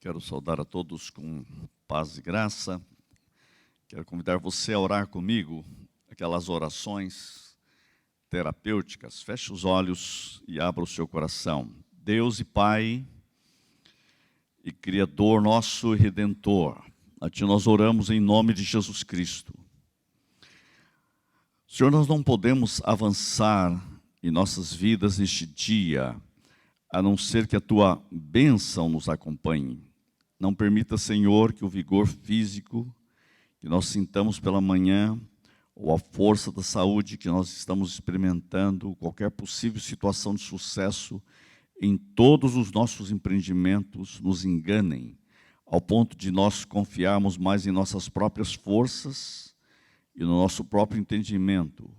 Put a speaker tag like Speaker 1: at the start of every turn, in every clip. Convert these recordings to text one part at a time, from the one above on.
Speaker 1: Quero saudar a todos com paz e graça. Quero convidar você a orar comigo, aquelas orações terapêuticas. Feche os olhos e abra o seu coração. Deus e Pai e Criador nosso e Redentor, a Ti nós oramos em nome de Jesus Cristo. Senhor, nós não podemos avançar em nossas vidas neste dia, a não ser que a Tua bênção nos acompanhe. Não permita, Senhor, que o vigor físico que nós sintamos pela manhã, ou a força da saúde que nós estamos experimentando, qualquer possível situação de sucesso em todos os nossos empreendimentos, nos enganem, ao ponto de nós confiarmos mais em nossas próprias forças e no nosso próprio entendimento.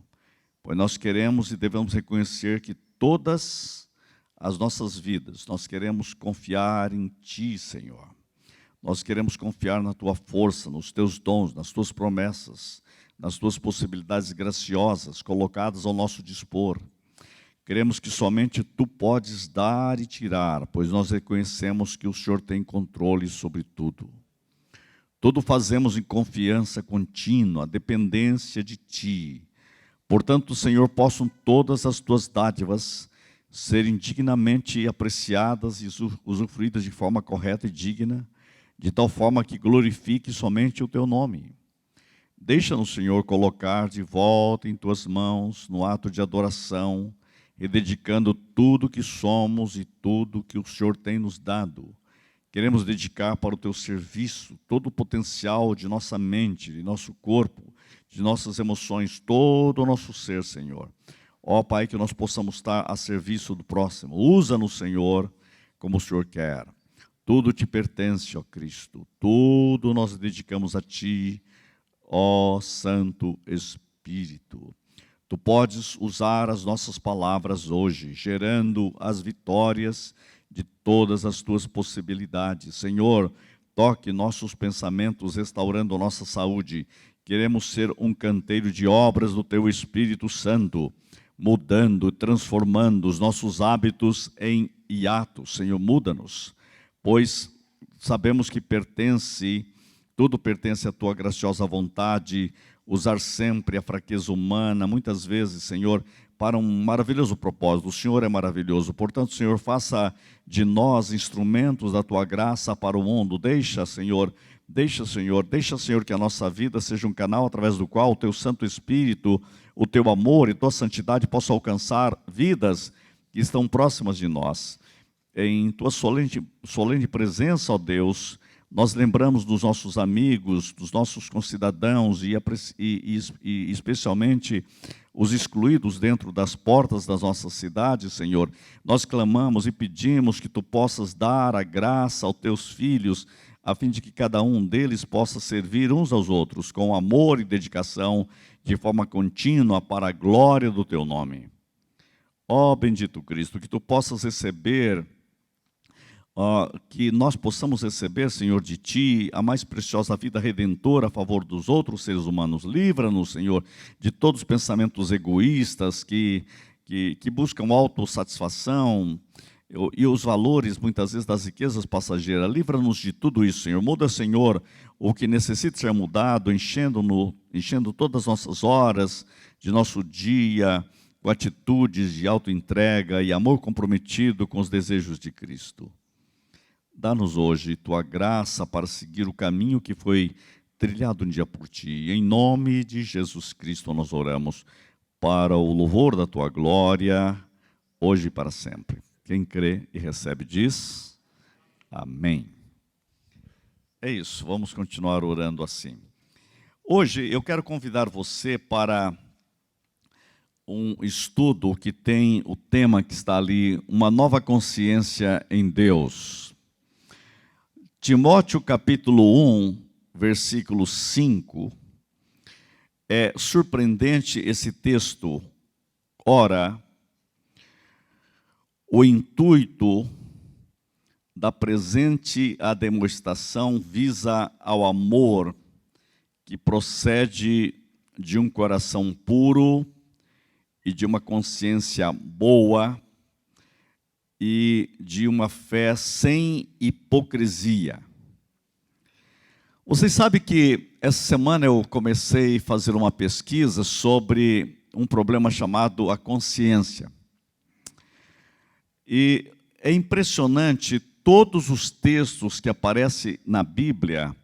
Speaker 1: Pois nós queremos e devemos reconhecer que todas as nossas vidas, nós queremos confiar em Ti, Senhor. Nós queremos confiar na Tua força, nos Teus dons, nas Tuas promessas, nas Tuas possibilidades graciosas colocadas ao nosso dispor. Queremos que somente Tu podes dar e tirar, pois nós reconhecemos que o Senhor tem controle sobre tudo. Tudo fazemos em confiança contínua, dependência de Ti. Portanto, Senhor, possam todas as Tuas dádivas serem dignamente apreciadas e usufruídas de forma correta e digna, de tal forma que glorifique somente o Teu nome. Deixa-nos, Senhor, colocar de volta em Tuas mãos, no ato de adoração, e dedicando tudo que somos e tudo que o Senhor tem nos dado. Queremos dedicar para o Teu serviço todo o potencial de nossa mente, de nosso corpo, de nossas emoções, todo o nosso ser, Senhor. Ó Pai, que nós possamos estar a serviço do próximo. Usa-nos, Senhor, como o Senhor quer. Tudo Te pertence, ó Cristo. Tudo nós dedicamos a Ti, ó Santo Espírito. Tu podes usar as nossas palavras hoje, gerando as vitórias de todas as Tuas possibilidades. Senhor, toque nossos pensamentos, restaurando nossa saúde. Queremos ser um canteiro de obras do Teu Espírito Santo, mudando, transformando os nossos hábitos em hiatos. Senhor, muda-nos, pois sabemos que tudo pertence à Tua graciosa vontade, usar sempre a fraqueza humana, muitas vezes, Senhor, para um maravilhoso propósito. O Senhor é maravilhoso. Portanto, Senhor, faça de nós instrumentos da Tua graça para o mundo. Deixa, Senhor, que a nossa vida seja um canal através do qual o Teu Santo Espírito, o Teu amor e Tua santidade possam alcançar vidas que estão próximas de nós. Em Tua solene presença, ó Deus, nós lembramos dos nossos amigos, dos nossos concidadãos e especialmente os excluídos dentro das portas das nossas cidades, Senhor. Nós clamamos e pedimos que Tu possas dar a graça aos Teus filhos, a fim de que cada um deles possa servir uns aos outros com amor e dedicação, de forma contínua, para a glória do Teu nome. Ó bendito Cristo, que Tu possas receber, que nós possamos receber, Senhor, de Ti a mais preciosa vida redentora a favor dos outros seres humanos. Livra-nos, Senhor, de todos os pensamentos egoístas que buscam autossatisfação e os valores, muitas vezes, das riquezas passageiras. Livra-nos de tudo isso, Senhor. Muda, Senhor, o que necessita ser mudado, enchendo todas as nossas horas de nosso dia com atitudes de autoentrega e amor comprometido com os desejos de Cristo. Dá-nos hoje Tua graça para seguir o caminho que foi trilhado um dia por Ti. Em nome de Jesus Cristo nós oramos, para o louvor da Tua glória, hoje e para sempre. Quem crê e recebe diz, amém. É isso, vamos continuar orando assim. Hoje eu quero convidar você para um estudo que tem o tema que está ali, uma nova consciência em Deus. Timóteo capítulo 1, versículo 5, é surpreendente esse texto. Ora, o intuito da presente demonstração visa ao amor que procede de um coração puro e de uma consciência boa, e de uma fé sem hipocrisia. Vocês sabem que essa semana eu comecei a fazer uma pesquisa sobre um problema chamado a consciência. E é impressionante todos os textos que aparecem na Bíblia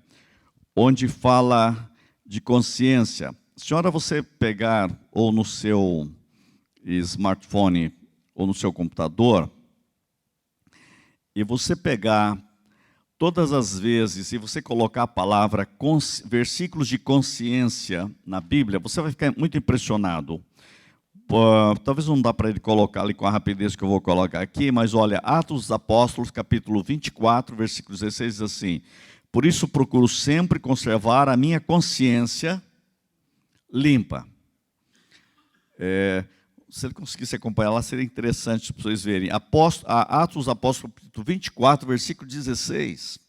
Speaker 1: onde fala de consciência. Senhora, você pegar ou no seu smartphone ou no seu computador e você pegar todas as vezes, se você colocar a palavra versículos de consciência na Bíblia, você vai ficar muito impressionado. Talvez não dá para ele colocar ali com a rapidez que eu vou colocar aqui, mas olha, Atos dos Apóstolos, capítulo 24, versículo 16, diz assim: por isso procuro sempre conservar a minha consciência limpa. Se ele conseguisse acompanhar lá, seria interessante para vocês verem. Atos dos Apóstolos, capítulo 24, versículo 16. Se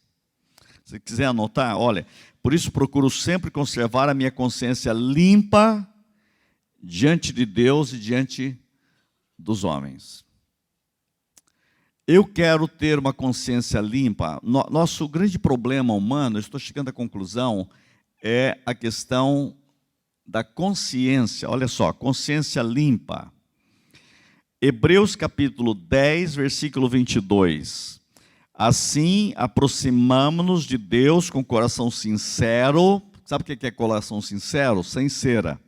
Speaker 1: você quiser anotar, olha, por isso procuro sempre conservar a minha consciência limpa diante de Deus e diante dos homens. Eu quero ter uma consciência limpa. Nosso grande problema humano, eu estou chegando à conclusão, é a questão da consciência. Olha só, consciência limpa. Hebreus capítulo 10, versículo 22. Assim, aproximamo-nos de Deus com coração sincero. Sabe o que é coração sincero? Sem cera.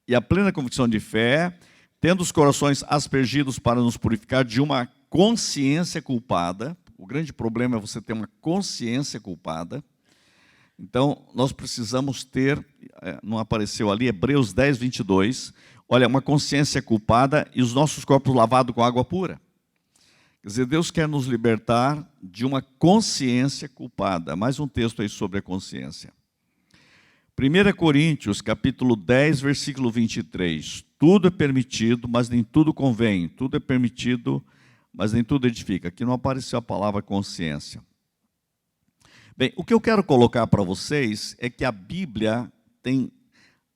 Speaker 1: E a plena convicção de fé, tendo os corações aspergidos para nos purificar de uma consciência culpada. O grande problema é você ter uma consciência culpada. Então, nós precisamos ter, não apareceu ali, Hebreus 10, 22, olha, uma consciência culpada e os nossos corpos lavados com água pura. Quer dizer, Deus quer nos libertar de uma consciência culpada. Mais um texto aí sobre a consciência. 1 Coríntios, capítulo 10, versículo 23. Tudo é permitido, mas nem tudo convém. Tudo é permitido, mas nem tudo edifica. Aqui não apareceu a palavra consciência. Bem, o que eu quero colocar para vocês é que a Bíblia tem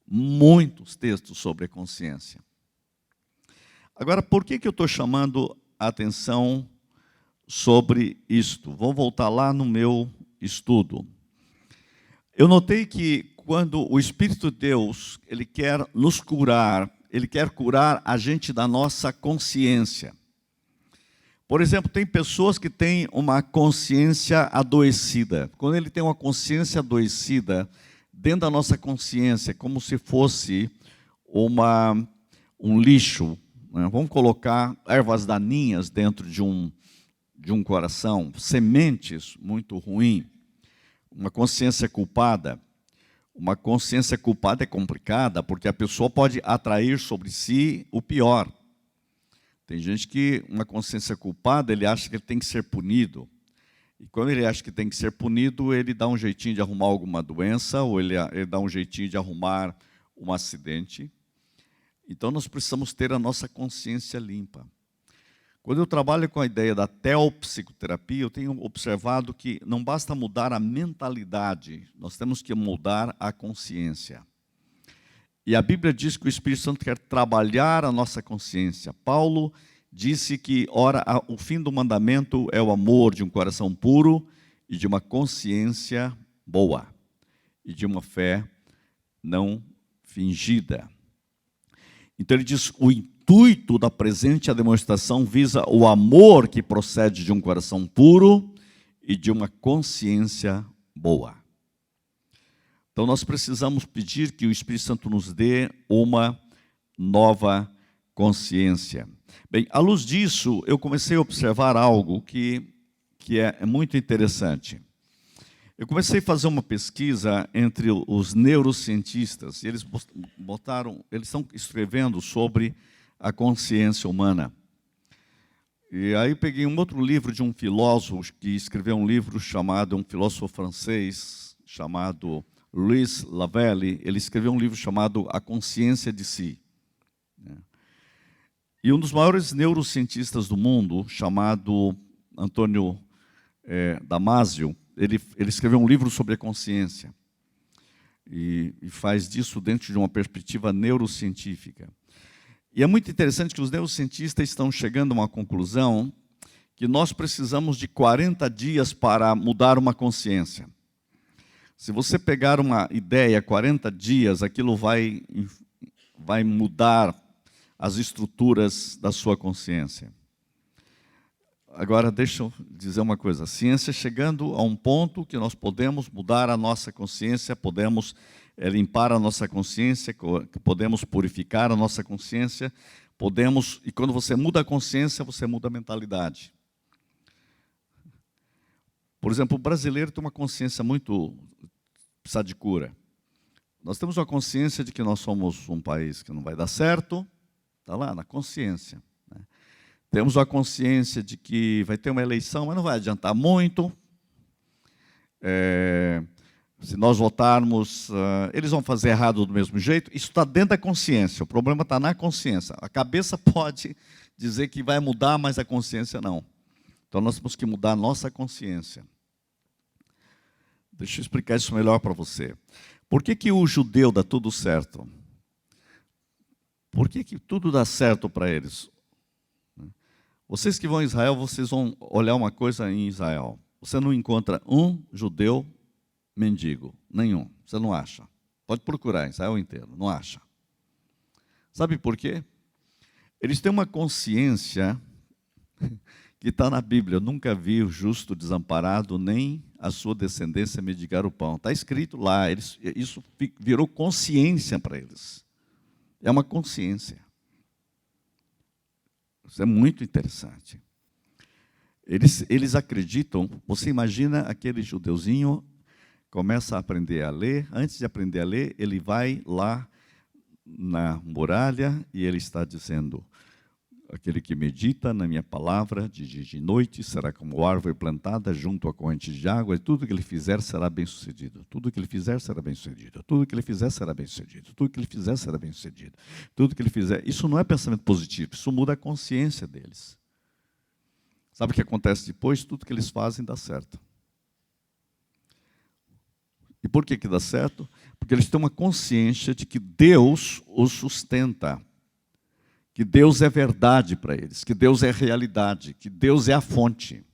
Speaker 1: muitos textos sobre a consciência. Agora, por que eu estou chamando a atenção sobre isto? Vou voltar lá no meu estudo. Eu notei que quando o Espírito de Deus, ele quer nos curar, ele quer curar a gente da nossa consciência. Por exemplo, tem pessoas que têm uma consciência adoecida. Quando ele tem uma consciência adoecida, dentro da nossa consciência, é como se fosse um lixo. Né? Vamos colocar ervas daninhas dentro de um coração, sementes muito ruins, uma consciência culpada. Uma consciência culpada é complicada, porque a pessoa pode atrair sobre si o pior. Tem gente que, uma consciência culpada, ele acha que ele tem que ser punido. E quando ele acha que tem que ser punido, ele dá um jeitinho de arrumar alguma doença, ou ele dá um jeitinho de arrumar um acidente. Então, nós precisamos ter a nossa consciência limpa. Quando eu trabalho com a ideia da teopsicoterapia, eu tenho observado que não basta mudar a mentalidade, nós temos que mudar a consciência. E a Bíblia diz que o Espírito Santo quer trabalhar a nossa consciência. Paulo disse que, ora, o fim do mandamento é o amor de um coração puro e de uma consciência boa, e de uma fé não fingida. Então ele diz, o intuito da presente demonstração visa o amor que procede de um coração puro e de uma consciência boa. Então nós precisamos pedir que o Espírito Santo nos dê uma nova consciência. Bem, à luz disso, eu comecei a observar algo que é muito interessante. Eu comecei a fazer uma pesquisa entre os neurocientistas, e eles estão escrevendo sobre a consciência humana. E aí peguei um outro livro de um filósofo que escreveu um livro chamado, um filósofo francês, chamado Louis Lavelle. Ele escreveu um livro chamado A Consciência de Si. E um dos maiores neurocientistas do mundo, chamado Antônio Damasio, ele escreveu um livro sobre a consciência. E faz disso dentro de uma perspectiva neurocientífica. E é muito interessante que os neurocientistas estão chegando a uma conclusão que nós precisamos de 40 dias para mudar uma consciência. Se você pegar uma ideia, 40 dias, aquilo vai mudar as estruturas da sua consciência. Agora, deixa eu dizer uma coisa. A ciência chegando a um ponto que nós podemos mudar a nossa consciência, podemos limpar a nossa consciência, podemos purificar a nossa consciência, e quando você muda a consciência, você muda a mentalidade. Por exemplo, o brasileiro tem uma consciência muito precisa de cura. Nós temos uma consciência de que nós somos um país que não vai dar certo, está lá na consciência. Né? Temos a consciência de que vai ter uma eleição, mas não vai adiantar muito. Se nós votarmos, eles vão fazer errado do mesmo jeito. Isso está dentro da consciência, o problema está na consciência. A cabeça pode dizer que vai mudar, mas a consciência não. Então nós temos que mudar a nossa consciência. Deixa eu explicar isso melhor para você. Por que o judeu dá tudo certo? Por que tudo dá certo para eles? Vocês que vão a Israel, vocês vão olhar uma coisa em Israel. Você não encontra um judeu mendigo, nenhum. Você não acha. Pode procurar em Israel inteiro, não acha. Sabe por quê? Eles têm uma consciência que está na Bíblia. Eu nunca vi o justo desamparado, nem a sua descendência mendigar o pão. Está escrito lá. Isso virou consciência para eles. É uma consciência. Isso é muito interessante. Eles acreditam, você imagina aquele judeuzinho, começa a aprender a ler, antes de aprender a ler, ele vai lá na muralha e ele está dizendo: aquele que medita na minha palavra de dia e de noite será como árvore plantada junto à corrente de água, e tudo que ele fizer será bem-sucedido. Tudo que ele fizer será bem-sucedido. Tudo que ele fizer será bem-sucedido. Tudo que ele fizer será bem-sucedido. Tudo que ele fizer. Isso não é pensamento positivo, isso muda a consciência deles. Sabe o que acontece depois? Tudo que eles fazem dá certo. E por que dá certo? Porque eles têm uma consciência de que Deus os sustenta. Que Deus é verdade para eles, que Deus é realidade, que Deus é a fonte.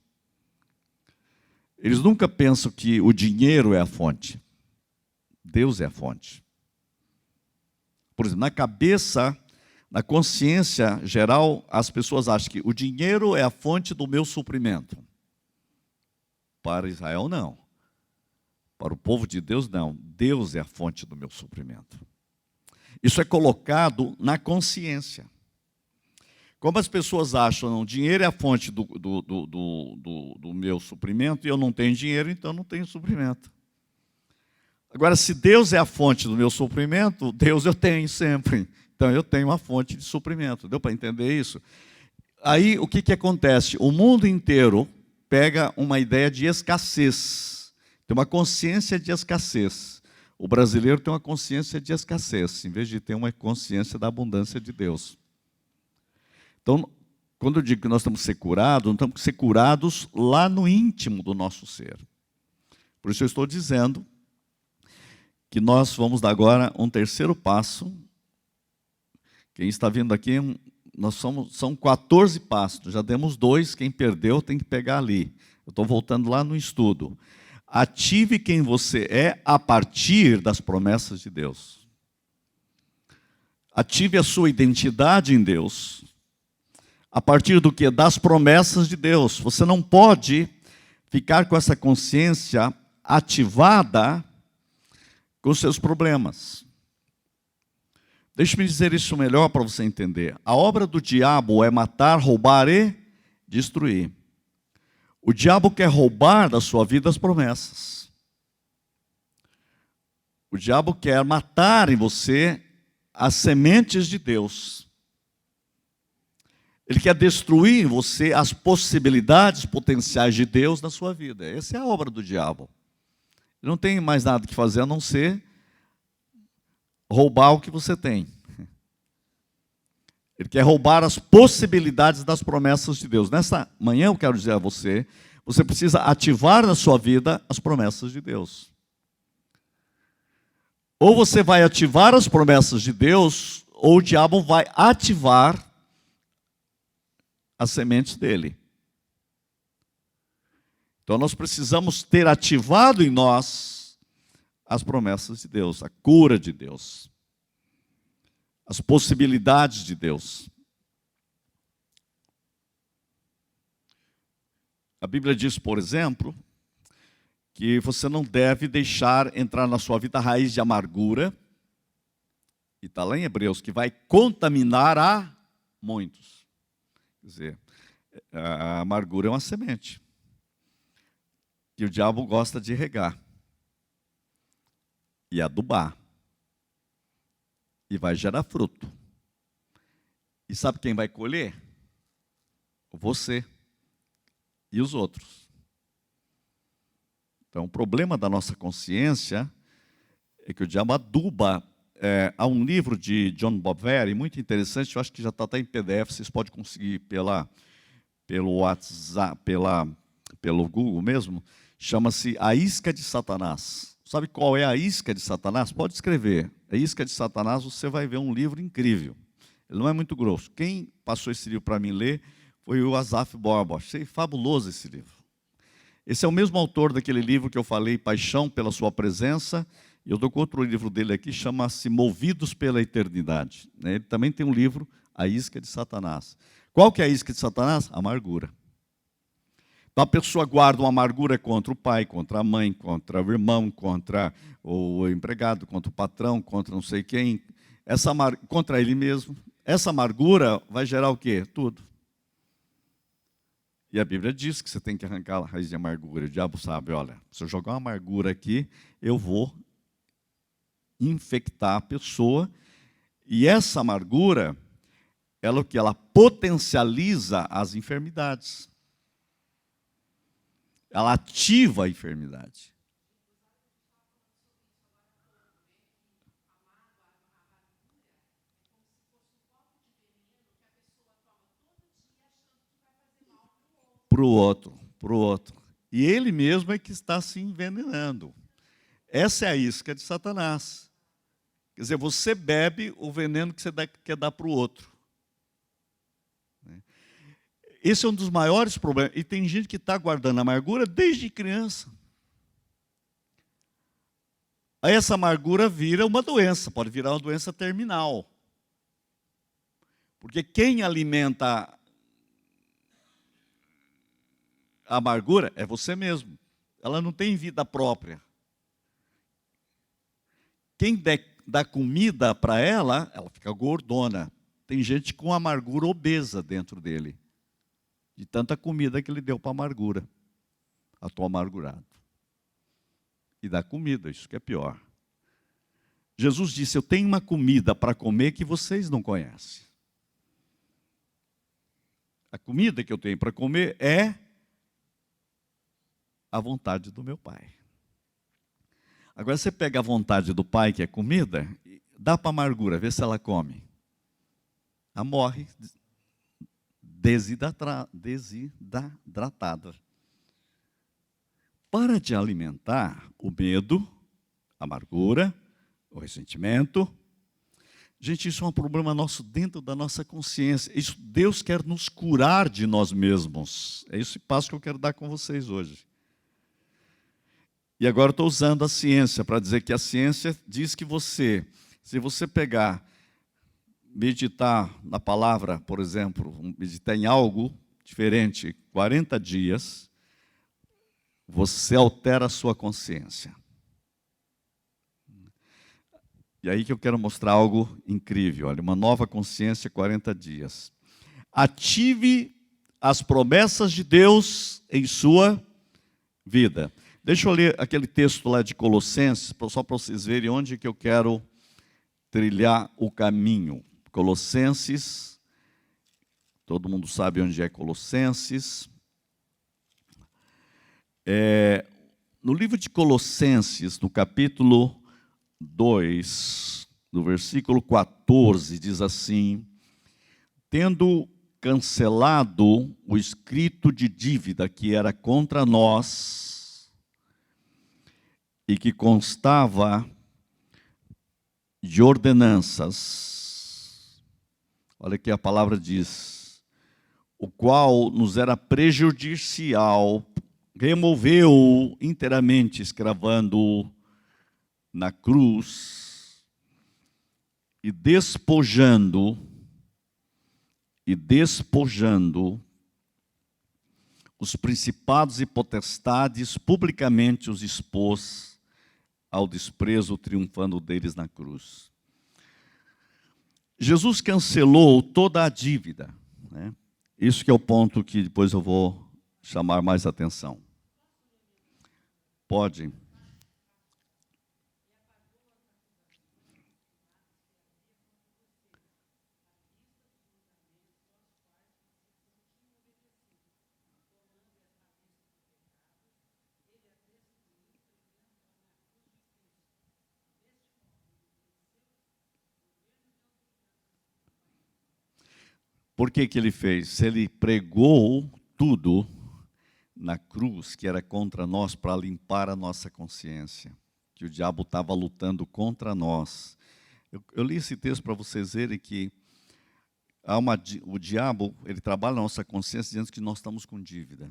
Speaker 1: Eles nunca pensam que o dinheiro é a fonte. Deus é a fonte. Por exemplo, na cabeça, na consciência geral, as pessoas acham que o dinheiro é a fonte do meu suprimento. Para Israel, não. Para o povo de Deus, não. Deus é a fonte do meu suprimento. Isso é colocado na consciência. Como as pessoas acham, não, dinheiro é a fonte do meu suprimento, e eu não tenho dinheiro, então não tenho suprimento. Agora, se Deus é a fonte do meu suprimento, Deus eu tenho sempre. Então eu tenho uma fonte de suprimento. Deu para entender isso? Aí o que acontece? O mundo inteiro pega uma ideia de escassez. Tem uma consciência de escassez. O brasileiro tem uma consciência de escassez, em vez de ter uma consciência da abundância de Deus. Então, quando eu digo que nós estamos ser curados, nós estamos que ser curados lá no íntimo do nosso ser. Por isso eu estou dizendo que nós vamos dar agora um terceiro passo. Quem está vindo aqui, são 14 passos, já demos 2, quem perdeu tem que pegar ali. Eu estou voltando lá no estudo. Ative quem você é a partir das promessas de Deus. Ative a sua identidade em Deus. A partir do quê? Das promessas de Deus. Você não pode ficar com essa consciência ativada com os seus problemas. Deixe-me dizer isso melhor para você entender. A obra do diabo é matar, roubar e destruir. O diabo quer roubar da sua vida as promessas. O diabo quer matar em você as sementes de Deus. Ele quer destruir em você as possibilidades potenciais de Deus na sua vida. Essa é a obra do diabo. Ele não tem mais nada que fazer a não ser roubar o que você tem. Ele quer roubar as possibilidades das promessas de Deus. Nessa manhã eu quero dizer a você, você precisa ativar na sua vida as promessas de Deus. Ou você vai ativar as promessas de Deus, ou o diabo vai ativar as sementes dele. Então nós precisamos ter ativado em nós as promessas de Deus, a cura de Deus, as possibilidades de Deus. A Bíblia diz, por exemplo, que você não deve deixar entrar na sua vida a raiz de amargura, e está lá em Hebreus, que vai contaminar a muitos. Quer dizer, a amargura é uma semente que o diabo gosta de regar e adubar, e vai gerar fruto. E sabe quem vai colher? Você e os outros. Então, o problema da nossa consciência é que o diabo aduba. Há um livro de John Boveri, muito interessante, eu acho que já está até em PDF, vocês podem conseguir pelo WhatsApp, pelo Google mesmo, chama-se A Isca de Satanás. Sabe qual é a isca de Satanás? Pode escrever. A Isca de Satanás, você vai ver um livro incrível. Ele não é muito grosso. Quem passou esse livro para mim ler foi o Asaf Borba. Achei fabuloso esse livro. Esse é o mesmo autor daquele livro que eu falei, Paixão pela Sua Presença. Eu estou com outro livro dele aqui, chama-se Movidos pela Eternidade. Ele também tem um livro, A Isca de Satanás. Qual que é a isca de Satanás? Amargura. Então a pessoa guarda uma amargura contra o pai, contra a mãe, contra o irmão, contra o empregado, contra o patrão, contra não sei quem, contra ele mesmo. Essa amargura vai gerar o quê? Tudo. E a Bíblia diz que você tem que arrancar a raiz de amargura. O diabo sabe, olha, se eu jogar uma amargura aqui, eu vou infectar a pessoa. E essa amargura, ela o que? Ela potencializa as enfermidades. Ela ativa a enfermidade. Para o outro. E ele mesmo é que está se envenenando. Essa é a isca de Satanás. Quer dizer, você bebe o veneno que você quer dar para o outro. Esse é um dos maiores problemas. E tem gente que está guardando amargura desde criança. Aí essa amargura vira uma doença, pode virar uma doença terminal. Porque quem alimenta a amargura é você mesmo. Ela não tem vida própria. Quem dá comida para ela, ela fica gordona. Tem gente com amargura obesa dentro dele. De tanta comida que ele deu para a amargura. Estou amargurado. E dá comida, isso que é pior. Jesus disse, eu tenho uma comida para comer que vocês não conhecem. A comida que eu tenho para comer é a vontade do meu Pai. Agora você pega a vontade do Pai, que é comida, dá para a amargura, vê se ela come. Ela morre desidratada. Para de alimentar o medo, a amargura, o ressentimento. Gente, isso é um problema nosso dentro da nossa consciência. Isso, Deus quer nos curar de nós mesmos. É esse passo que eu quero dar com vocês hoje. E agora eu estou usando a ciência para dizer que a ciência diz que se você pegar, meditar na palavra, por exemplo, meditar em algo diferente, 40 dias, você altera a sua consciência. E aí que eu quero mostrar algo incrível. Olha, uma nova consciência, 40 dias. Ative as promessas de Deus em sua vida. Deixa eu ler aquele texto lá de Colossenses, só para vocês verem onde que eu quero trilhar o caminho. Colossenses, todo mundo sabe onde é Colossenses. No livro de Colossenses, no capítulo 2, no versículo 14, diz assim, tendo cancelado o escrito de dívida que era contra nós e que constava de ordenanças Olha que a palavra diz: o qual nos era prejudicial, removeu inteiramente, escravando-o na cruz e despojando os principados e potestades, publicamente os expôs ao desprezo, triunfando deles na cruz. Jesus cancelou toda a dívida, né? Isso que é o ponto que depois eu vou chamar mais atenção. Pode. Por que que ele fez? Ele pregou tudo na cruz que era contra nós para limpar a nossa consciência, que o diabo estava lutando contra nós. Eu li esse texto para vocês verem que o diabo, ele trabalha na nossa consciência dizendo que nós estamos com dívida.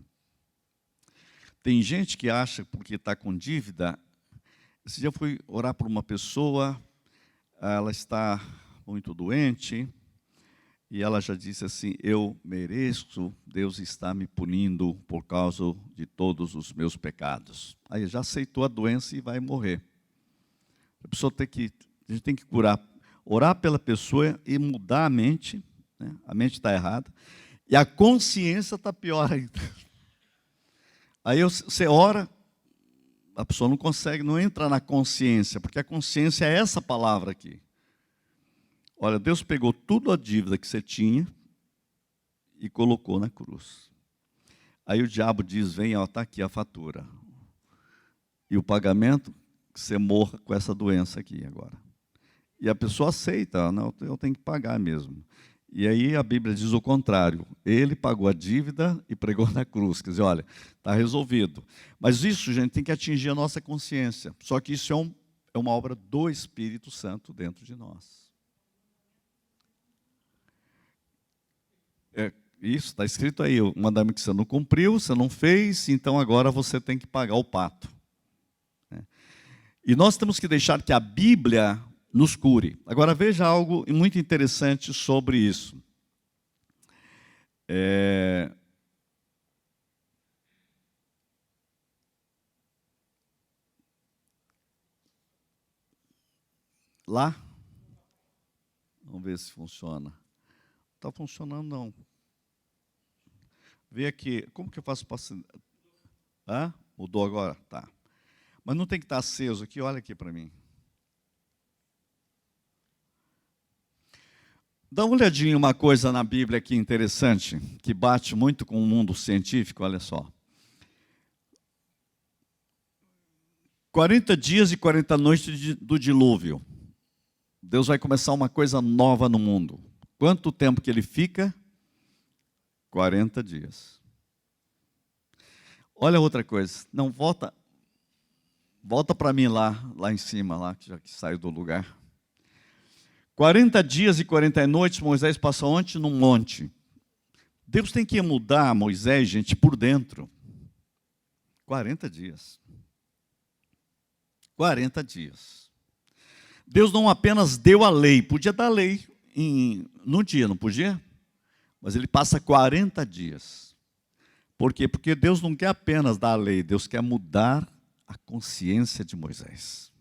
Speaker 1: Tem gente que acha, porque está com dívida. Esse dia eu fui orar por uma pessoa, ela está muito doente, e ela já disse assim: eu mereço, Deus está me punindo por causa de todos os meus pecados. Aí já aceitou a doença e vai morrer. A gente tem que orar pela pessoa e mudar a mente, né? A mente está errada, e a consciência está pior ainda. Aí você ora, a pessoa não consegue, não entra na consciência, porque a consciência é essa palavra aqui. Olha, Deus pegou tudo a dívida que você tinha e colocou na cruz. Aí o diabo diz: vem, está aqui a fatura. E o pagamento, que você morra com essa doença aqui agora. E a pessoa aceita: não, eu tenho que pagar mesmo. E aí a Bíblia diz o contrário: ele pagou a dívida e pregou na cruz. Quer dizer, olha, está resolvido. Mas isso, gente, tem que atingir a nossa consciência. Só que isso é uma obra do Espírito Santo dentro de nós. Isso, está escrito aí: o mandamento que você não cumpriu, você não fez, então agora você tem que pagar o pato. E nós temos que deixar que a Bíblia nos cure. Agora veja algo muito interessante sobre isso. Lá, vamos ver se funciona. Não está funcionando não. Vê aqui, como que eu faço para... Mudou agora? Tá. Mas não tem que estar aceso aqui, olha aqui para mim. Dá uma olhadinha em uma coisa na Bíblia aqui interessante, que bate muito com o mundo científico, olha só. 40 dias e 40 noites do dilúvio. Deus vai começar uma coisa nova no mundo. Quanto tempo que ele fica? 40 dias. Olha outra coisa. Não, volta para mim lá em cima, lá, que já que saiu do lugar. 40 dias e 40 noites, Moisés passa onde? Num monte. Deus tem que mudar Moisés, gente, por dentro. 40 dias. 40 dias. Deus não apenas deu a lei, podia dar a lei num dia, não podia? Mas ele passa 40 dias. Por quê? Porque Deus não quer apenas dar a lei, Deus quer mudar a consciência de Moisés.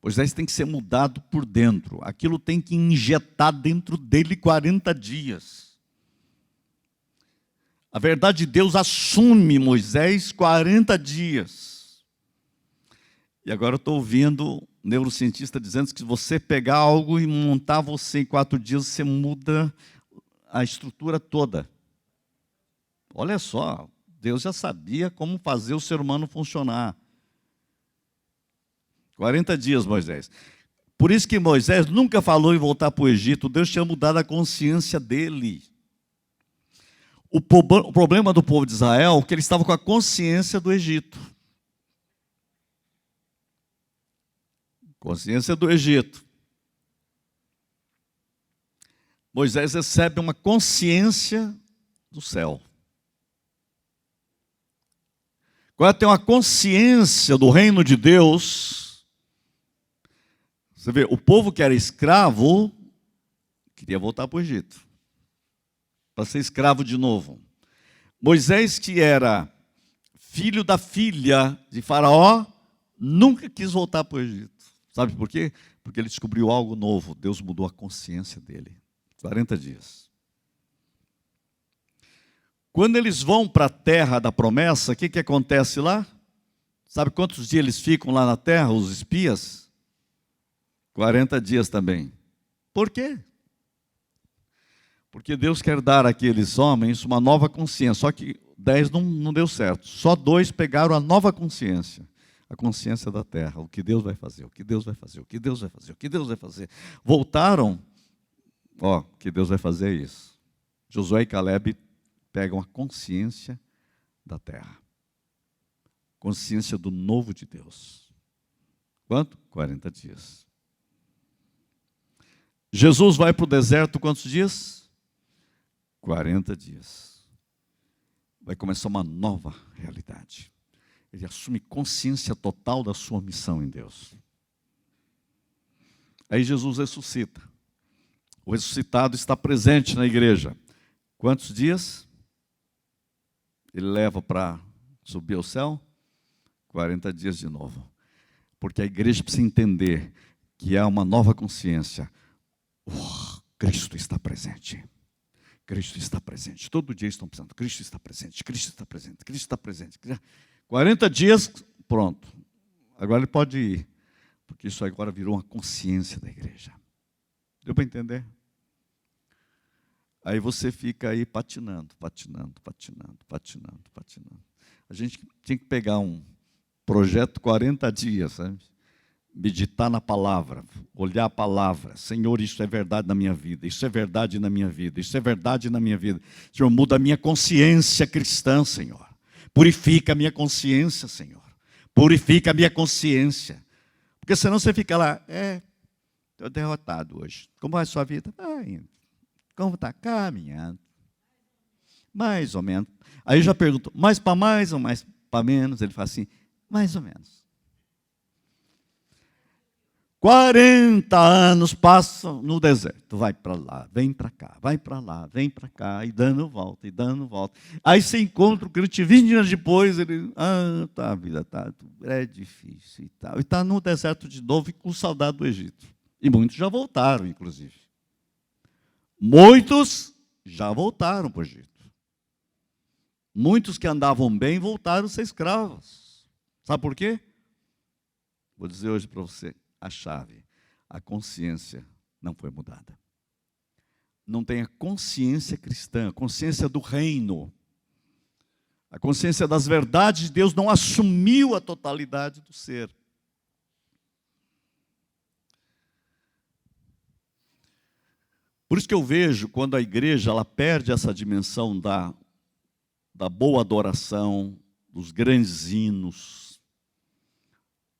Speaker 1: Moisés tem que ser mudado por dentro. Aquilo tem que injetar dentro dele 40 dias. A verdade de Deus assume Moisés 40 dias. E agora eu estou ouvindo um neurocientista dizendo que se você pegar algo e montar você em 4 dias, você muda a estrutura toda. Olha só, Deus já sabia como fazer o ser humano funcionar. 40 dias, Moisés. Por isso que Moisés nunca falou em voltar para o Egito. Deus tinha mudado a consciência dele. O problema do povo de Israel é que ele estava com a consciência do Egito. Consciência do Egito. Moisés recebe uma consciência do céu. Quando tem uma consciência do reino de Deus, você vê, o povo que era escravo queria voltar para o Egito, para ser escravo de novo. Moisés, que era filho da filha de Faraó, nunca quis voltar para o Egito. Sabe por quê? Porque ele descobriu algo novo. Deus mudou a consciência dele. 40 dias. Quando eles vão para a terra da promessa, o que acontece lá? Sabe quantos dias eles ficam lá na terra, os espias? 40 dias também. Por quê? Porque Deus quer dar àqueles homens uma nova consciência. Só que 10 não deu certo. Só 2 pegaram a nova consciência. A consciência da terra. O que Deus vai fazer, o que Deus vai fazer, o que Deus vai fazer, o que Deus vai fazer. Voltaram, o que Deus vai fazer é isso. Josué e Caleb pegam a consciência da terra. Consciência do novo de Deus. Quanto? 40 dias. Jesus vai para o deserto quantos dias? 40 dias. Vai começar uma nova realidade. Ele assume consciência total da sua missão em Deus. Aí Jesus ressuscita. O ressuscitado está presente na igreja. Quantos dias? Ele leva para subir ao céu? 40 dias de novo. Porque a igreja precisa entender que há uma nova consciência. Cristo está presente. Cristo está presente. Todo dia estão pensando, Cristo está presente, Cristo está presente, Cristo está presente. 40 dias, pronto. Agora ele pode ir. Porque isso agora virou uma consciência da igreja. Deu para entender? Aí você fica aí patinando. A gente tinha que pegar um projeto 40 dias, sabe? Meditar na palavra, olhar a palavra. Senhor, isso é verdade na minha vida, isso é verdade na minha vida, isso é verdade na minha vida. Senhor, muda a minha consciência cristã, Senhor. Purifica a minha consciência, Senhor. Purifica a minha consciência. Porque senão você fica lá, estou derrotado hoje. Como vai a sua vida? Indo. Como está? Caminhando. Mais ou menos. Aí eu já pergunto, mais para mais ou mais para menos? Ele fala assim, mais ou menos. 40 anos passam no deserto. Vai para lá, vem para cá, vai para lá, vem para cá, e dando volta, e dando volta. Aí você encontra o crente 20 dias depois, ele, a vida é difícil e tal. E está no deserto de novo e com saudade do Egito. E muitos já voltaram, inclusive. Muitos já voltaram para o Egito. Muitos que andavam bem voltaram a ser escravos. Sabe por quê? Vou dizer hoje para você, a chave, a consciência não foi mudada. Não tem a consciência cristã, a consciência do reino. A consciência das verdades de Deus não assumiu a totalidade do ser. Por isso que eu vejo, quando a igreja ela perde essa dimensão da boa adoração, dos grandes hinos.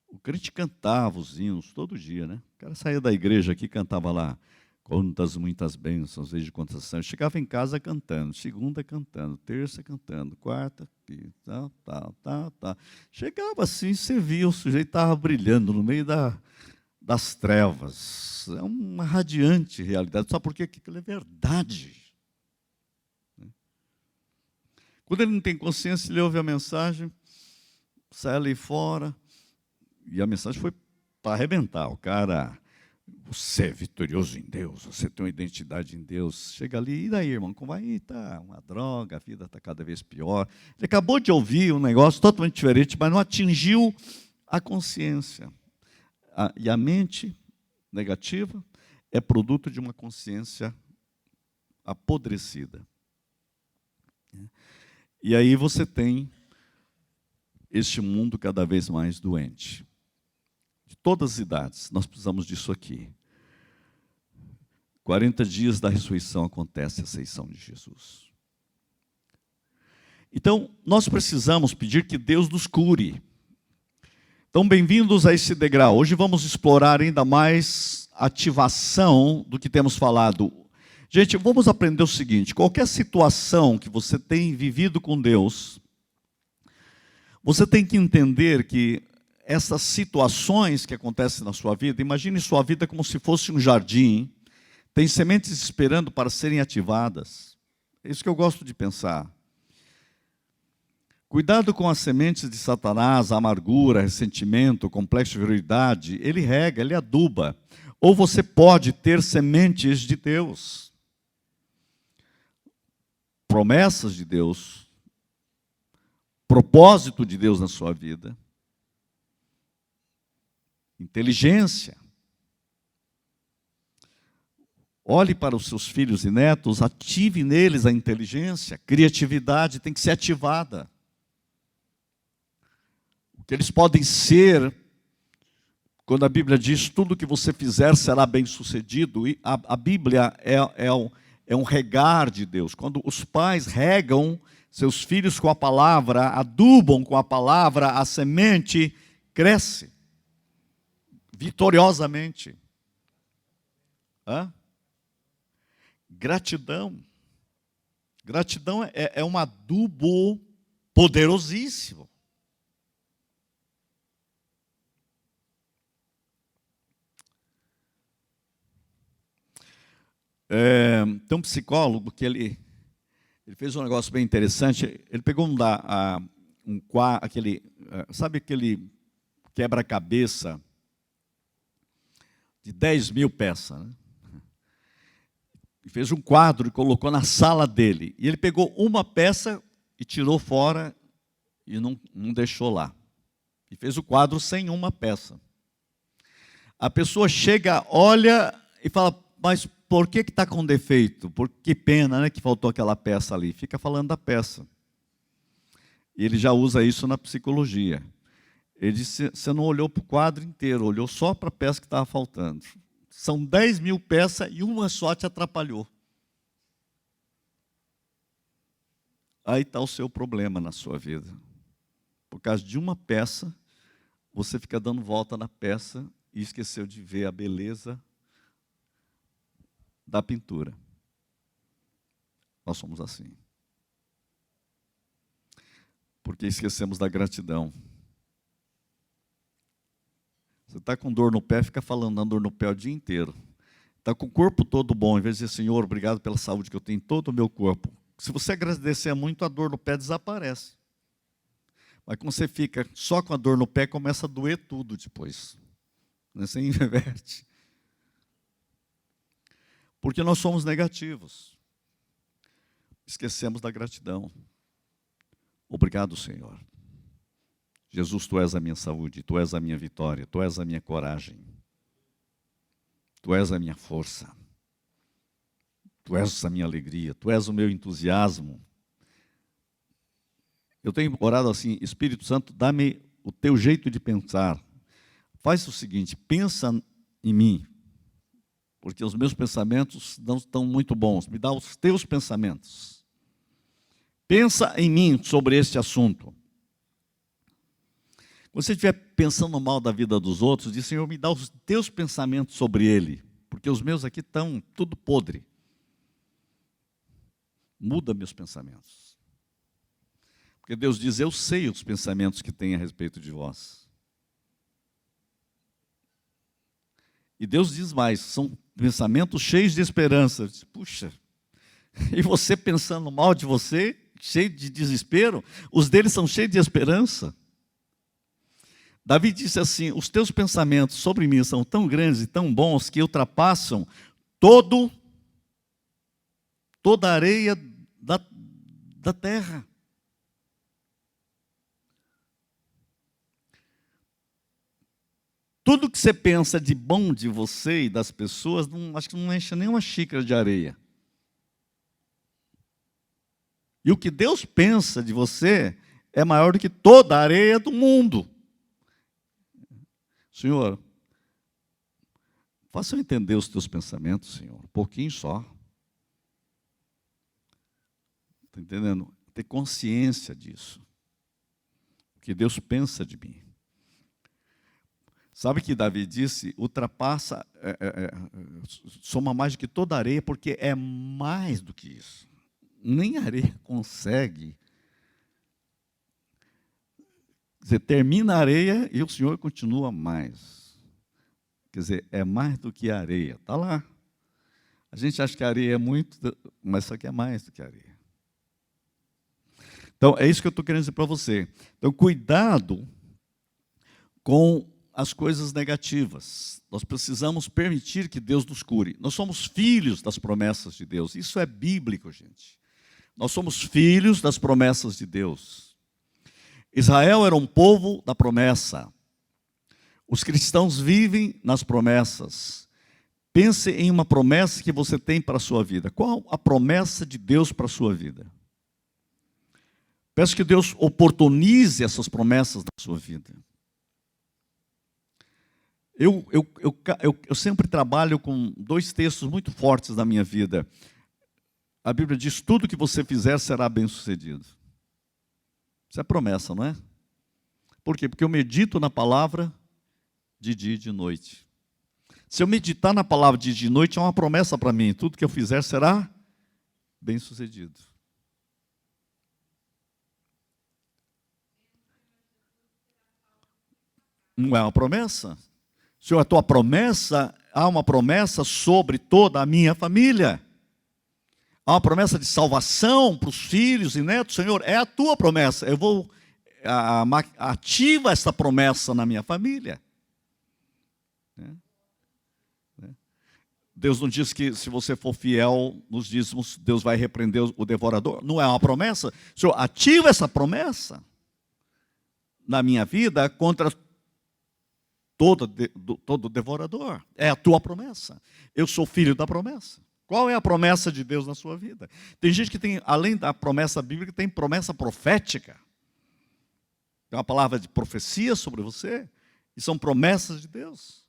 Speaker 1: O crente cantava os hinos todo dia, né? O cara saía da igreja aqui e cantava lá, quantas muitas bênçãos, desde quantas são. Chegava em casa cantando, segunda cantando, terça cantando, quarta, tal. Chegava assim, você via, o sujeito estava brilhando no meio das trevas. É uma radiante realidade. Sabe por quê? Porque aquilo é verdade. Quando ele não tem consciência, ele ouve a mensagem, sai ali fora, e a mensagem foi para arrebentar. O cara, você é vitorioso em Deus, você tem uma identidade em Deus. Chega ali, e daí, irmão? Como vai? Tá uma droga, a vida está cada vez pior. Ele acabou de ouvir um negócio totalmente diferente, mas não atingiu a consciência. E a mente negativa é produto de uma consciência apodrecida. E aí você tem este mundo cada vez mais doente. De todas as idades, nós precisamos disso aqui. 40 dias da ressurreição acontece a ascensão de Jesus. Então, nós precisamos pedir que Deus nos cure. Então, bem-vindos a esse degrau. Hoje vamos explorar ainda mais a ativação do que temos falado. Gente, vamos aprender o seguinte: qualquer situação que você tem vivido com Deus, você tem que entender que essas situações que acontecem na sua vida, imagine sua vida como se fosse um jardim, tem sementes esperando para serem ativadas. É isso que eu gosto de pensar. Cuidado com as sementes de Satanás, a amargura, ressentimento, complexo de inferioridade. Ele rega, ele aduba. Ou você pode ter sementes de Deus, promessas de Deus, propósito de Deus na sua vida, inteligência. Olhe para os seus filhos e netos, ative neles a inteligência, criatividade tem que ser ativada. O que eles podem ser, quando a Bíblia diz tudo que você fizer será bem sucedido, e a Bíblia é um regar de Deus. Quando os pais regam seus filhos com a palavra, adubam com a palavra, a semente cresce vitoriosamente. Gratidão. Gratidão é um adubo poderosíssimo. Tem um psicólogo que ele fez um negócio bem interessante. Ele pegou sabe aquele quebra-cabeça de 10.000 peças, né? E fez um quadro e colocou na sala dele. E ele pegou uma peça e tirou fora e não deixou lá. E fez o quadro sem uma peça. A pessoa chega, olha e fala, mas por que está com defeito? Que pena, né, que faltou aquela peça ali. Fica falando da peça. E ele já usa isso na psicologia. Ele disse, você não olhou para o quadro inteiro, olhou só para a peça que estava faltando. São 10.000 peças e uma só te atrapalhou. Aí está o seu problema na sua vida. Por causa de uma peça, você fica dando volta na peça e esqueceu de ver a beleza da pintura. Nós somos assim. Porque esquecemos da gratidão. Você está com dor no pé, fica falando da dor no pé o dia inteiro. Está com o corpo todo bom, em vez de dizer, Senhor, obrigado pela saúde que eu tenho em todo o meu corpo. Se você agradecer muito, a dor no pé desaparece. Mas quando você fica só com a dor no pé, começa a doer tudo depois. Você inverte. Porque nós somos negativos. Esquecemos da gratidão. Obrigado, Senhor. Jesus, Tu és a minha saúde, Tu és a minha vitória, Tu és a minha coragem, Tu és a minha força, Tu és a minha alegria, Tu és o meu entusiasmo. Eu tenho orado assim, Espírito Santo, dá-me o Teu jeito de pensar. Faz o seguinte, pensa em mim, porque os meus pensamentos não estão muito bons. Me dá os Teus pensamentos. Pensa em mim sobre este assunto. Quando você estiver pensando mal da vida dos outros, diz, Senhor, me dá os teus pensamentos sobre ele, porque os meus aqui estão tudo podre. Muda meus pensamentos. Porque Deus diz, eu sei os pensamentos que tem a respeito de vós. E Deus diz mais, são pensamentos cheios de esperança. Diz, puxa, e você pensando mal de você, cheio de desespero, os deles são cheios de esperança. Davi disse assim, os teus pensamentos sobre mim são tão grandes e tão bons que ultrapassam toda a areia da terra. Tudo que você pensa de bom de você e das pessoas, acho que não enche nem uma xícara de areia. E o que Deus pensa de você é maior do que toda a areia do mundo. Senhor, faça eu entender os teus pensamentos, Senhor, um pouquinho só. Está entendendo? Ter consciência disso. O que Deus pensa de mim. Sabe que Davi disse, ultrapassa, soma mais do que toda areia, porque é mais do que isso. Nem a areia consegue. Quer dizer, termina a areia e o Senhor continua mais. Quer dizer, é mais do que a areia. Está lá. A gente acha que a areia é muito, mas isso aqui é mais do que a areia. Então, é isso que eu estou querendo dizer para você. Então, cuidado com as coisas negativas. Nós precisamos permitir que Deus nos cure. Nós somos filhos das promessas de Deus. Isso é bíblico, gente. Nós somos filhos das promessas de Deus. Israel era um povo da promessa. Os cristãos vivem nas promessas. Pense em uma promessa que você tem para a sua vida. Qual a promessa de Deus para a sua vida? Peço que Deus oportunize essas promessas na sua vida. Eu sempre trabalho com dois textos muito fortes na minha vida. A Bíblia diz, tudo que você fizer será bem-sucedido. Isso é promessa, não é? Por quê? Porque eu medito na palavra de dia e de noite. Se eu meditar na palavra de dia e de noite, é uma promessa para mim. Tudo que eu fizer será bem-sucedido. Não é uma promessa? Senhor, a tua promessa, há uma promessa sobre toda a minha família. Há uma promessa de salvação para os filhos e netos. Senhor, é a tua promessa. Eu vou ativa essa promessa na minha família. Deus não diz que se você for fiel nos dízimos, Deus vai repreender o devorador. Não é uma promessa? Senhor, ativa essa na minha vida contra todo devorador. É a tua promessa. Eu sou filho da promessa. Qual é a promessa de Deus na sua vida? Tem gente que tem, além da promessa bíblica, tem promessa profética. Tem uma palavra de profecia sobre você. E são promessas de Deus.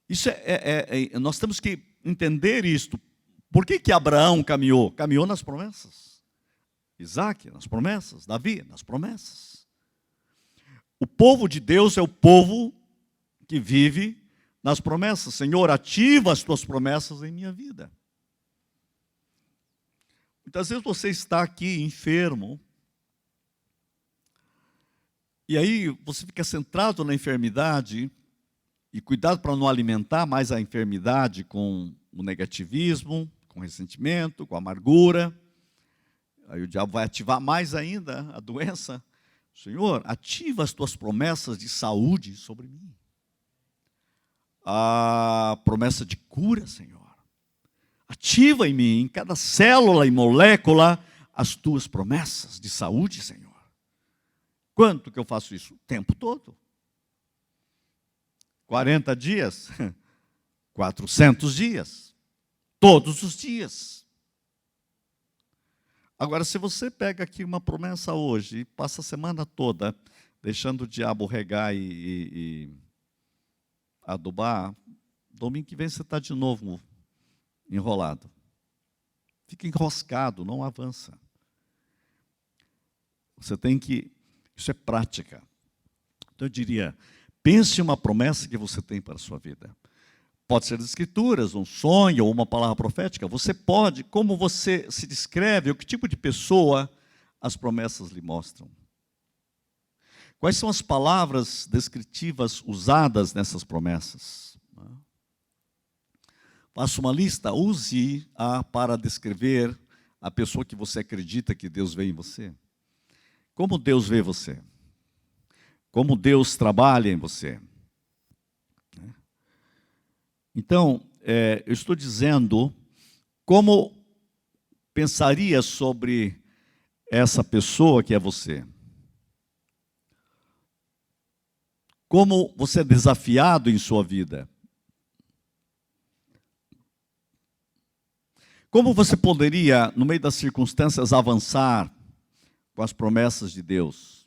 Speaker 1: Isso nós temos que entender isto. Por que Abraão caminhou? Caminhou nas promessas. Isaac, nas promessas. Davi, nas promessas. O povo de Deus é o povo que vive nas promessas. Senhor, ativa as tuas promessas em minha vida. Muitas vezes você está aqui enfermo, e aí você fica centrado na enfermidade, e cuidado para não alimentar mais a enfermidade com o negativismo, com o ressentimento, com a amargura. Aí o diabo vai ativar mais ainda a doença. Senhor, ativa as tuas promessas de saúde sobre mim. A promessa de cura, Senhor. Ativa em mim, em cada célula e molécula, as tuas promessas de saúde, Senhor. Quanto que eu faço isso? O tempo todo. 40 dias, 400 dias, todos os dias. Agora, se você pega aqui uma promessa hoje e passa a semana toda deixando o diabo regar e adubar, domingo que vem você está de novo enrolado. Fica enroscado, não avança. Você tem que... Isso é prática. Então eu diria... Pense uma promessa que você tem para a sua vida. Pode ser das Escrituras, um sonho ou uma palavra profética. Você pode, como você se descreve, ou que tipo de pessoa as promessas lhe mostram. Quais são as palavras descritivas usadas nessas promessas? Faça uma lista, use-a para descrever a pessoa que você acredita que Deus vê em você. Como Deus vê você? Como Deus trabalha em você. Então, eu estou dizendo como pensaria sobre essa pessoa que é você. Como você é desafiado em sua vida. Como você poderia, no meio das circunstâncias, avançar com as promessas de Deus?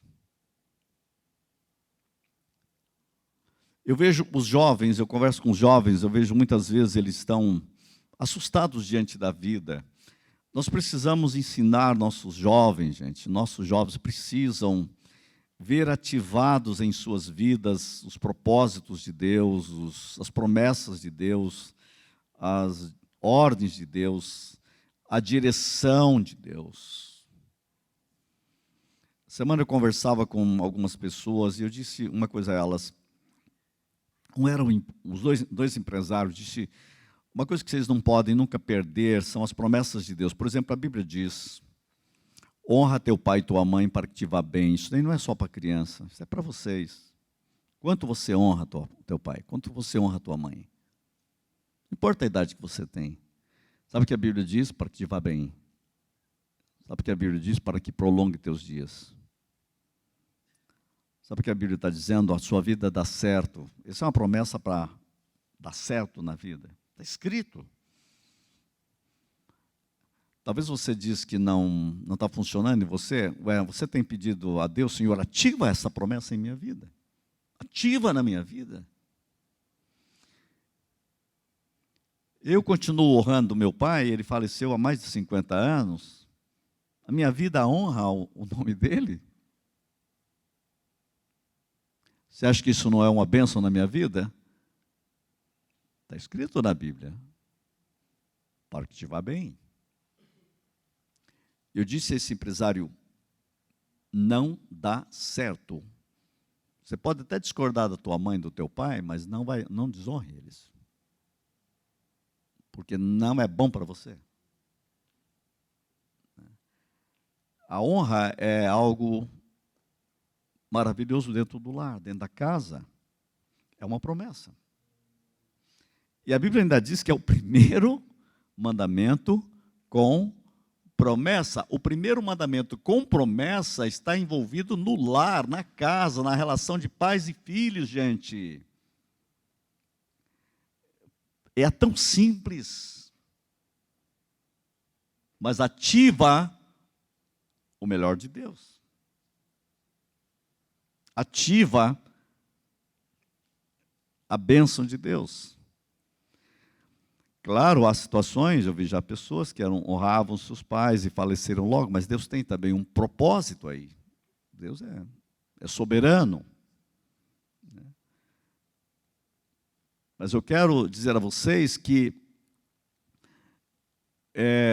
Speaker 1: Eu vejo os jovens, eu converso com os jovens, eu vejo muitas vezes eles estão assustados diante da vida. Nós precisamos ensinar nossos jovens, gente. Nossos jovens precisam ver ativados em suas vidas os propósitos de Deus, as promessas de Deus, as ordens de Deus, a direção de Deus. Semana eu conversava com algumas pessoas e eu disse uma coisa a elas. Os dois empresários, disse, uma coisa que vocês não podem nunca perder são as promessas de Deus. Por exemplo, a Bíblia diz, honra teu pai e tua mãe para que te vá bem. Isso daí não é só para criança, isso é para vocês. Quanto você honra teu pai? Quanto você honra tua mãe? Não importa a idade que você tem. Sabe o que a Bíblia diz? Para que te vá bem. Sabe o que a Bíblia diz? Para que prolongue teus dias. Sabe o que a Bíblia está dizendo? A sua vida dá certo. Essa é uma promessa para dar certo na vida. Está escrito. Talvez você diz que não está funcionando em você. Você tem pedido a Deus, Senhor, ativa essa promessa em minha vida. Ativa na minha vida. Eu continuo honrando meu pai, ele faleceu há mais de 50 anos. A minha vida honra o nome dele. Você acha que isso não é uma bênção na minha vida? Está escrito na Bíblia. Para que te vá bem. Eu disse a esse empresário, não dá certo. Você pode até discordar da tua mãe, do teu pai, mas não desonre eles. Porque não é bom para você. A honra é algo maravilhoso dentro do lar, dentro da casa. É uma promessa. E a Bíblia ainda diz que é o primeiro mandamento com promessa. O primeiro mandamento com promessa está envolvido no lar, na casa, na relação de pais e filhos, gente. É tão simples, mas ativa o melhor de Deus. Ativa a bênção de Deus. Claro, há situações, eu vi já pessoas que honravam seus pais e faleceram logo, mas Deus tem também um propósito aí. Deus é soberano. Mas eu quero dizer a vocês que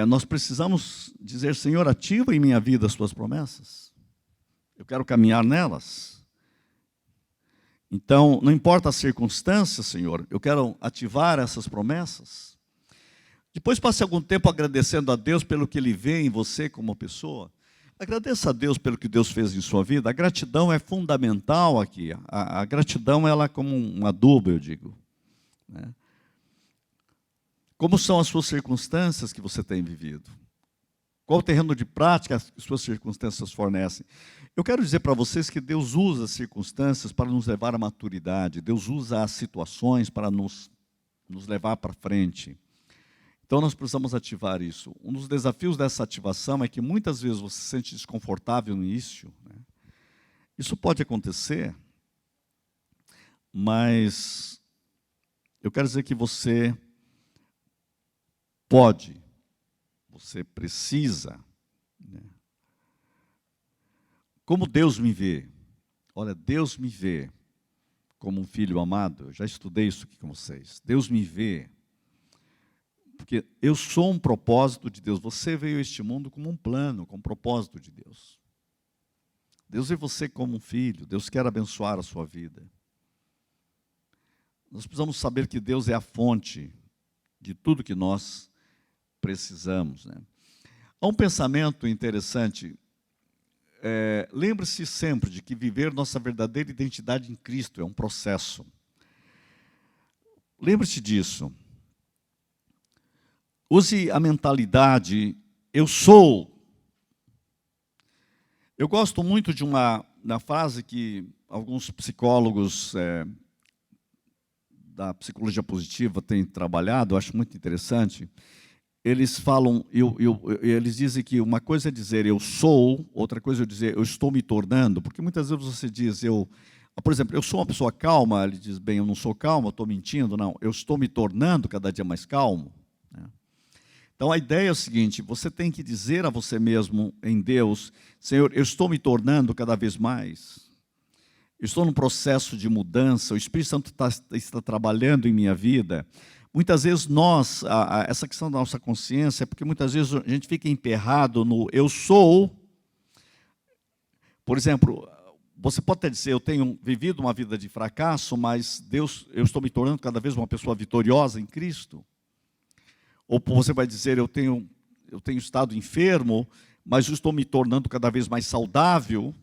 Speaker 1: nós precisamos dizer, Senhor, ativa em minha vida as tuas promessas. Eu quero caminhar nelas. Então, não importa as circunstâncias, Senhor, eu quero ativar essas promessas. Depois passe algum tempo agradecendo a Deus pelo que Ele vê em você como pessoa. Agradeça a Deus pelo que Deus fez em sua vida. A gratidão é fundamental aqui. A gratidão, ela é como um adubo, eu digo. Né? Como são as suas circunstâncias que você tem vivido? Qual o terreno de prática as suas circunstâncias fornecem? Eu quero dizer para vocês que Deus usa as circunstâncias para nos levar à maturidade. Deus usa as situações para nos levar para frente. Então nós precisamos ativar isso. Um dos desafios dessa ativação é que muitas vezes você se sente desconfortável no início. Né? Isso pode acontecer, mas eu quero dizer que você pode, você precisa. Né? Como Deus me vê? Olha, Deus me vê como um filho amado. Eu já estudei isso aqui com vocês. Deus me vê, porque eu sou um propósito de Deus. Você veio a este mundo como um plano, como um propósito de Deus. Deus vê você como um filho. Deus quer abençoar a sua vida. Nós precisamos saber que Deus é a fonte de tudo que nós precisamos. Né? Há um pensamento interessante. Lembre-se sempre de que viver nossa verdadeira identidade em Cristo é um processo. Lembre-se disso. Use a mentalidade, eu sou. Eu gosto muito de uma frase que alguns psicólogos da psicologia positiva têm trabalhado, eu acho muito interessante. Eles falam, eles dizem que uma coisa é dizer eu sou, outra coisa é dizer eu estou me tornando, porque muitas vezes você diz, por exemplo, eu sou uma pessoa calma, ele diz, bem, eu não sou calmo, eu estou mentindo, não, eu estou me tornando cada dia mais calmo. Né? Então a ideia é o seguinte, você tem que dizer a você mesmo, em Deus, Senhor, eu estou me tornando cada vez mais eu estou num processo de mudança, o Espírito Santo está trabalhando em minha vida. Muitas vezes essa questão da nossa consciência, é porque muitas vezes a gente fica emperrado no eu sou. Por exemplo, você pode até dizer, eu tenho vivido uma vida de fracasso, mas eu estou me tornando cada vez uma pessoa vitoriosa em Cristo. Ou você vai dizer, eu tenho estado enfermo, mas eu estou me tornando cada vez mais saudável.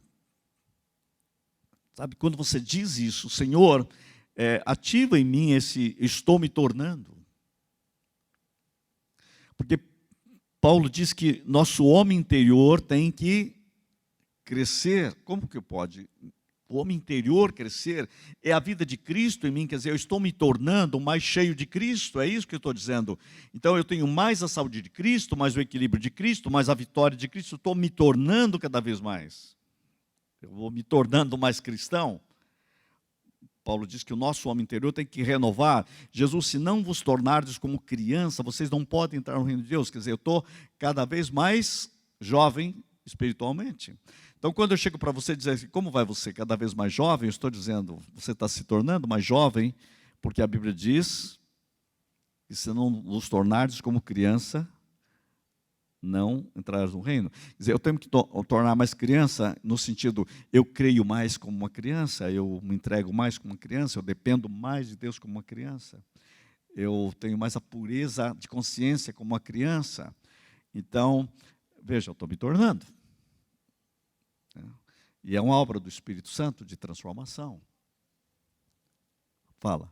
Speaker 1: Sabe, quando você diz isso, Senhor, ativa em mim esse estou me tornando. Porque Paulo diz que nosso homem interior tem que crescer. Como que pode? O homem interior crescer é a vida de Cristo em mim, quer dizer, eu estou me tornando mais cheio de Cristo, é isso que eu estou dizendo. Então eu tenho mais a saúde de Cristo, mais o equilíbrio de Cristo, mais a vitória de Cristo, estou me tornando cada vez mais. Eu vou me tornando mais cristão. Paulo diz que o nosso homem interior tem que renovar. Jesus, se não vos tornardes como criança, vocês não podem entrar no reino de Deus. Quer dizer, eu estou cada vez mais jovem espiritualmente. Então, quando eu chego para você dizer assim, como vai você cada vez mais jovem, eu estou dizendo, você está se tornando mais jovem, porque a Bíblia diz que se não vos tornardes como criança, não entrarás no reino. Quer dizer, eu tenho que tornar mais criança no sentido, eu creio mais como uma criança, eu me entrego mais como uma criança, eu dependo mais de Deus como uma criança, eu tenho mais a pureza de consciência como uma criança. Então, veja, eu estou me tornando. E é uma obra do Espírito Santo de transformação. Fala.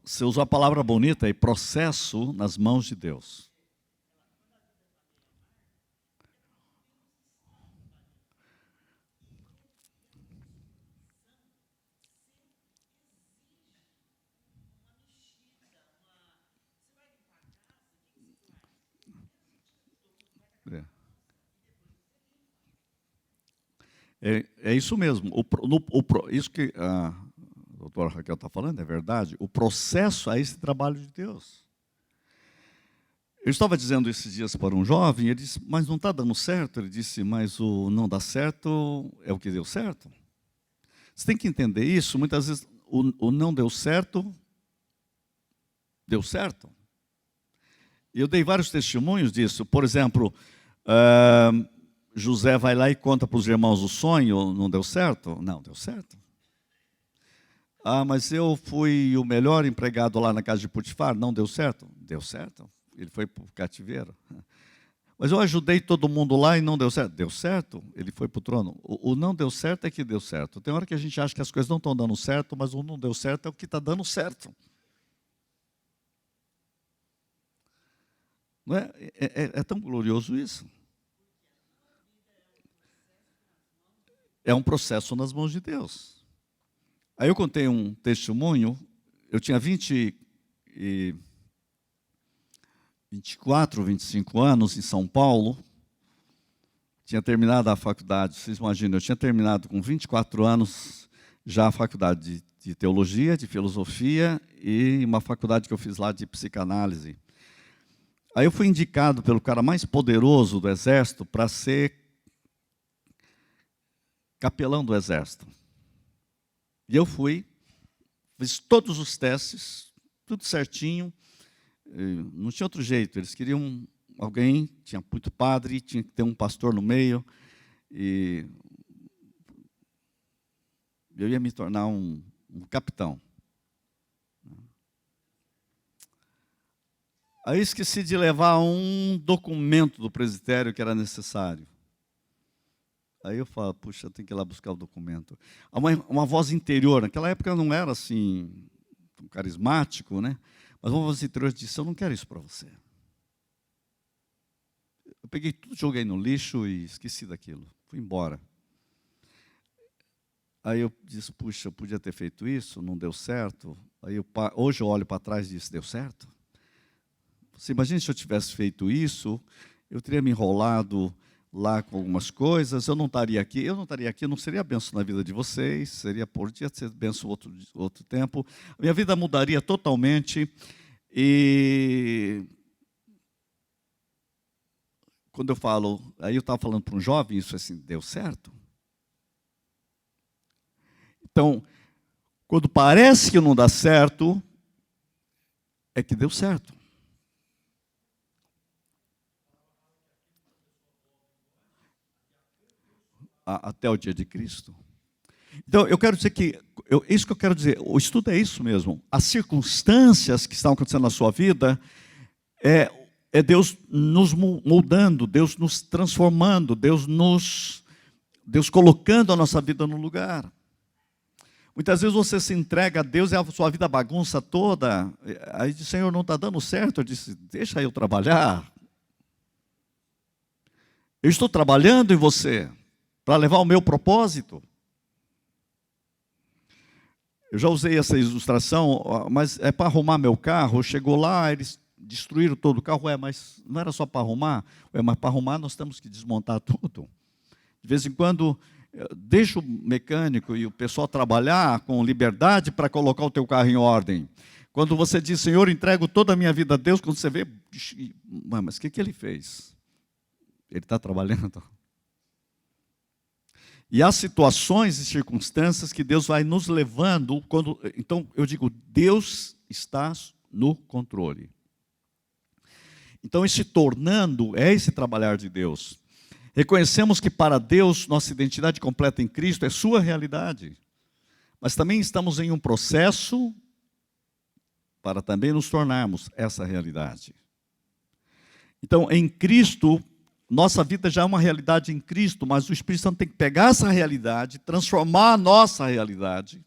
Speaker 1: Você usou a palavra bonita aí, processo nas mãos de Deus. É isso mesmo. Isso que a doutora Raquel está falando é verdade. O processo é esse trabalho de Deus. Eu estava dizendo esses dias para um jovem, ele disse, mas não está dando certo? Ele disse, mas o não dá certo é o que deu certo. Você tem que entender isso. Muitas vezes o não deu certo, deu certo. E eu dei vários testemunhos disso. Por exemplo, José vai lá e conta para os irmãos o sonho, não deu certo? Não, deu certo. Ah, mas eu fui o melhor empregado lá na casa de Potifar, não deu certo? Deu certo. Ele foi para o cativeiro. Mas eu ajudei todo mundo lá e não deu certo? Deu certo. Ele foi para o trono. O não deu certo é que deu certo. Tem hora que a gente acha que as coisas não estão dando certo, mas o não deu certo é o que está dando certo. Não é? É tão glorioso isso. É um processo nas mãos de Deus. Aí eu contei um testemunho, eu tinha 24, 25 anos em São Paulo, tinha terminado a faculdade, vocês imaginam, eu tinha terminado com 24 anos já a faculdade de teologia, de filosofia e uma faculdade que eu fiz lá de psicanálise. Aí eu fui indicado pelo cara mais poderoso do exército para ser capelão do exército. E eu fui, fiz todos os testes, tudo certinho, não tinha outro jeito, eles queriam alguém, tinha muito padre, tinha que ter um pastor no meio, e eu ia me tornar um capitão. Aí esqueci de levar um documento do presbitério que era necessário. Aí eu falo, puxa, eu tenho que ir lá buscar o documento. Uma voz interior, naquela época eu não era assim, tão carismático, né? Mas uma voz interior disse, eu não quero isso para você. Eu peguei tudo, joguei no lixo e esqueci daquilo. Fui embora. Aí eu disse, puxa, eu podia ter feito isso, não deu certo. Aí hoje eu olho para trás e disse, deu certo? Você imagina se eu tivesse feito isso, eu teria me enrolado lá com algumas coisas, eu não estaria aqui, não seria benção na vida de vocês, podia ser benção outro tempo, a minha vida mudaria totalmente, E quando eu falo, aí eu estava falando para um jovem, isso assim, deu certo? Então, quando parece que não dá certo, é que deu certo. Até o dia de Cristo. Então, eu quero dizer que, isso que eu quero dizer, o estudo é isso mesmo. As circunstâncias que estão acontecendo na sua vida, é Deus nos moldando, Deus nos transformando, Deus colocando a nossa vida no lugar. Muitas vezes você se entrega a Deus e a sua vida bagunça toda. Aí diz, Senhor, não está dando certo. Eu disse, deixa eu trabalhar. Eu estou trabalhando em você para levar o meu propósito. Eu já usei essa ilustração, mas é para arrumar meu carro. Chegou lá, eles destruíram todo o carro. Mas não era só para arrumar? Mas para arrumar nós temos que desmontar tudo. De vez em quando, deixa o mecânico e o pessoal trabalhar com liberdade para colocar o teu carro em ordem. Quando você diz, Senhor, entrego toda a minha vida a Deus, quando você vê, mas o que ele fez? Ele está trabalhando. E há situações e circunstâncias que Deus vai nos levando. Então, eu digo, Deus está no controle. Então, esse tornando é esse trabalhar de Deus. Reconhecemos que para Deus, nossa identidade completa em Cristo é sua realidade. Mas também estamos em um processo para também nos tornarmos essa realidade. Então, em Cristo, nossa vida já é uma realidade em Cristo, mas o Espírito Santo tem que pegar essa realidade, transformar a nossa realidade.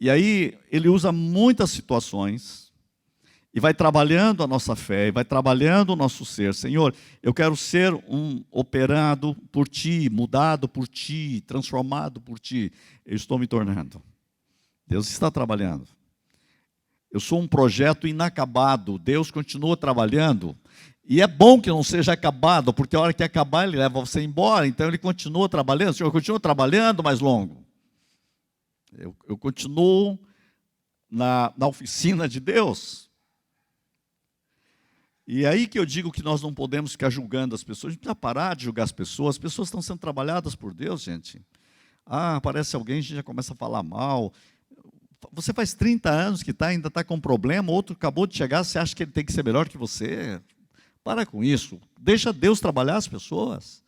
Speaker 1: E aí, ele usa muitas situações, e vai trabalhando a nossa fé, e vai trabalhando o nosso ser. Senhor, eu quero ser operado por Ti, mudado por Ti, transformado por Ti. Eu estou me tornando. Deus está trabalhando. Eu sou um projeto inacabado. Deus continua trabalhando. E é bom que não seja acabado, porque a hora que acabar, Ele leva você embora. Então, Ele continua trabalhando. Senhor, eu continuo trabalhando mais longo. Eu continuo na oficina de Deus. E aí que eu digo que nós não podemos ficar julgando as pessoas. A gente precisa parar de julgar as pessoas estão sendo trabalhadas por Deus, gente. Aparece alguém, a gente já começa a falar mal. Você faz 30 anos que ainda está com problema, outro acabou de chegar, você acha que ele tem que ser melhor que você? Para com isso. Deixa Deus trabalhar as pessoas.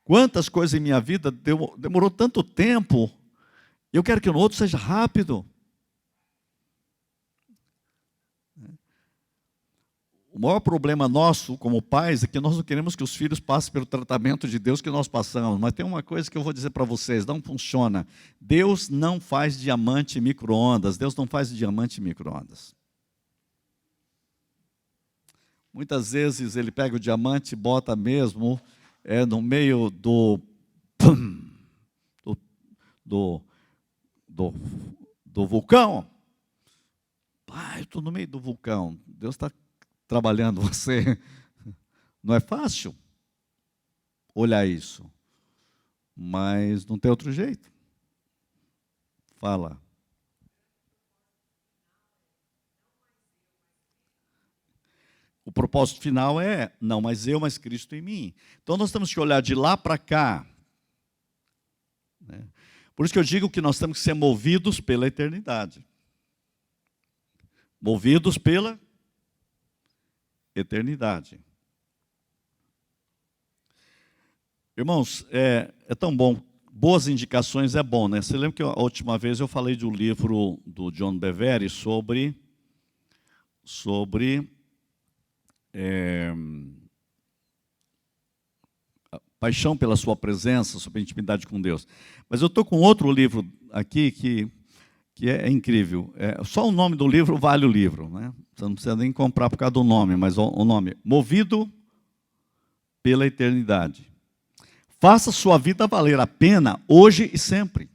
Speaker 1: Quantas coisas em minha vida demorou tanto tempo, eu quero que o outro seja rápido. O maior problema nosso, como pais, é que nós não queremos que os filhos passem pelo tratamento de Deus que nós passamos. Mas tem uma coisa que eu vou dizer para vocês, não funciona. Deus não faz diamante em micro-ondas. Deus não faz diamante em micro-ondas. Muitas vezes ele pega o diamante e bota mesmo no meio do vulcão. Eu estou no meio do vulcão. Deus está trabalhando você. Não é fácil olhar isso, mas não tem outro jeito. Fala. O propósito final é, não mais eu, mas Cristo em mim. Então nós temos que olhar de lá para cá. Por isso que eu digo que nós temos que ser movidos pela eternidade. Movidos pela eternidade. Irmãos, é tão bom. Boas indicações é bom, né? Você lembra que a última vez eu falei de um livro do John Bevere sobre paixão pela sua presença, sobre a intimidade com Deus. Mas eu estou com outro livro aqui que é incrível. Só o nome do livro vale o livro, né? Você não precisa nem comprar por causa do nome, mas o nome, Movido pela Eternidade. Faça sua vida valer a pena hoje e sempre.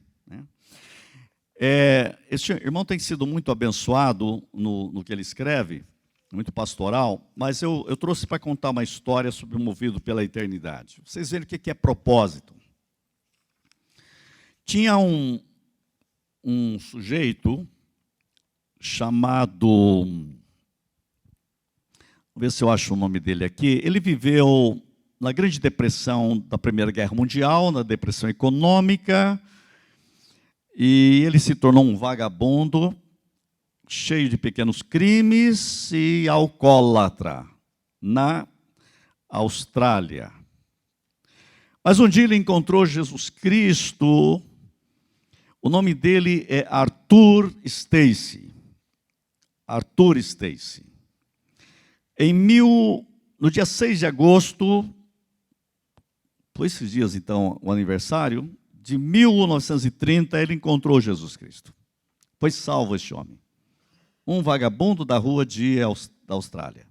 Speaker 1: Esse irmão tem sido muito abençoado no que ele escreve, muito pastoral, mas eu trouxe para contar uma história sobre o Movido pela Eternidade. Vocês verem o que é propósito. Tinha um sujeito chamado, vamos ver se eu acho o nome dele aqui. Ele viveu na Grande Depressão da Primeira Guerra Mundial, na depressão econômica, e ele se tornou um vagabundo, cheio de pequenos crimes e alcoólatra, na Austrália. Mas um dia ele encontrou Jesus Cristo. O nome dele é Arthur Stacey. Arthur Stacey. No dia 6 de agosto, foi esses dias então o aniversário, de 1930, ele encontrou Jesus Cristo. Foi salvo este homem. Um vagabundo da rua da Austrália.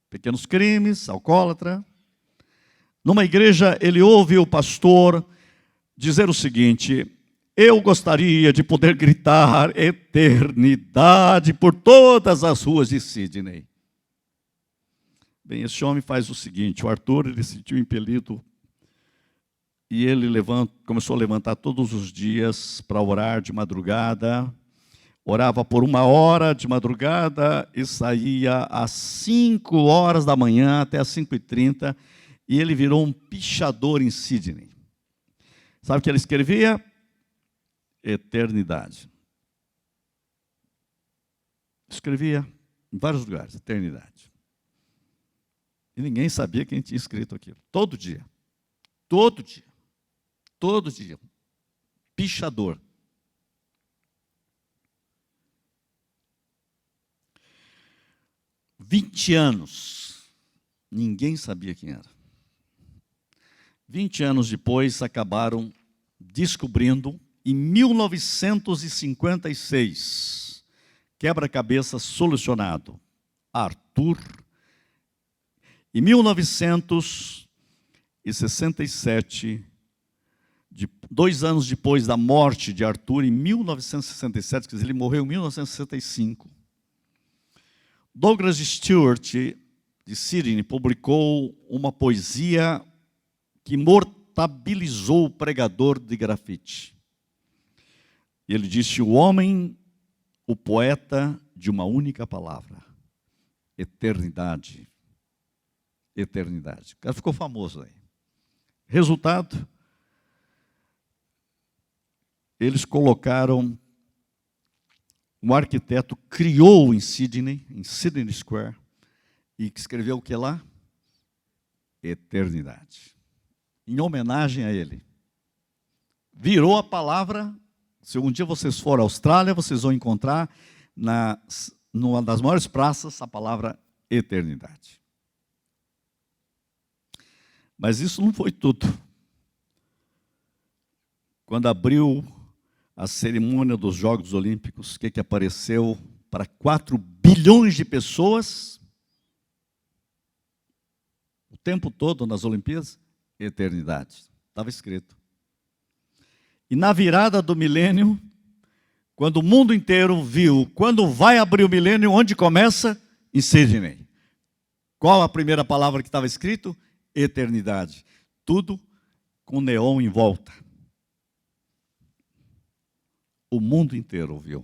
Speaker 1: Pequenos crimes, alcoólatra. Numa igreja, ele ouve o pastor dizer o seguinte: eu gostaria de poder gritar eternidade por todas as ruas de Sydney. Bem, esse homem faz o seguinte: o Arthur, ele se sentiu impelido e ele começou a levantar todos os dias para orar de madrugada. Orava por 1 hora de madrugada e saía às 5 horas da manhã até às 5h30, e ele virou um pichador em Sydney. Sabe o que ele escrevia? Eternidade. Escrevia em vários lugares, eternidade. E ninguém sabia quem tinha escrito aquilo. Todo dia. Todo dia. Todo dia. Pichador. "20 anos. Ninguém sabia quem era. 20 anos depois, acabaram descobrindo, em 1956, quebra-cabeça solucionado. Arthur. Em 1967, 2 anos depois da morte de Arthur, em 1967, quer dizer, ele morreu em 1965, Douglas Stewart, de Sydney, publicou uma poesia que mortabilizou o pregador de grafite. Ele disse: o homem, o poeta de uma única palavra, eternidade. Eternidade. O cara ficou famoso aí. Resultado, eles colocaram, um arquiteto criou em Sydney Square, e escreveu o que lá? Eternidade. Em homenagem a ele. Virou a palavra. Se um dia vocês forem à Austrália, vocês vão encontrar numa das maiores praças a palavra eternidade. Mas isso não foi tudo. Quando abriu a cerimônia dos Jogos Olímpicos, o que apareceu para 4 bilhões de pessoas o tempo todo nas Olimpíadas? Eternidade. Estava escrito. E na virada do milênio, quando o mundo inteiro viu, quando vai abrir o milênio, onde começa? Em Sydney. Qual a primeira palavra que estava escrito? Eternidade. Tudo com neon em volta. O mundo inteiro ouviu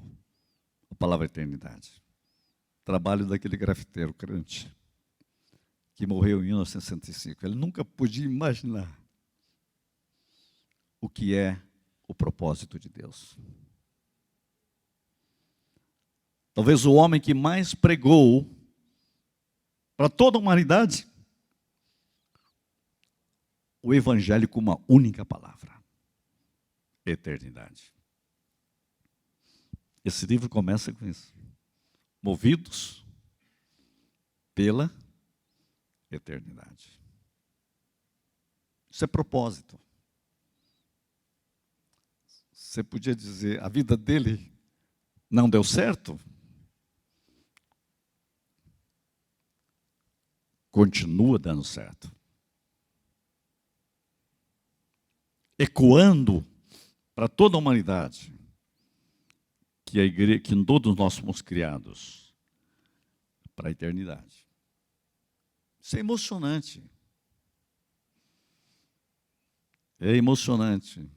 Speaker 1: a palavra eternidade. Trabalho daquele grafiteiro crente, que morreu em 1965. Ele nunca podia imaginar o que é o propósito de Deus. Talvez o homem que mais pregou para toda a humanidade o evangelho com uma única palavra: eternidade. Esse livro começa com isso. Movidos pela eternidade. Isso é propósito. Você podia dizer, a vida dele não deu certo? Continua dando certo. Ecoando para toda a humanidade que a igreja, que todos nós somos criados para a eternidade. Isso é emocionante. É emocionante.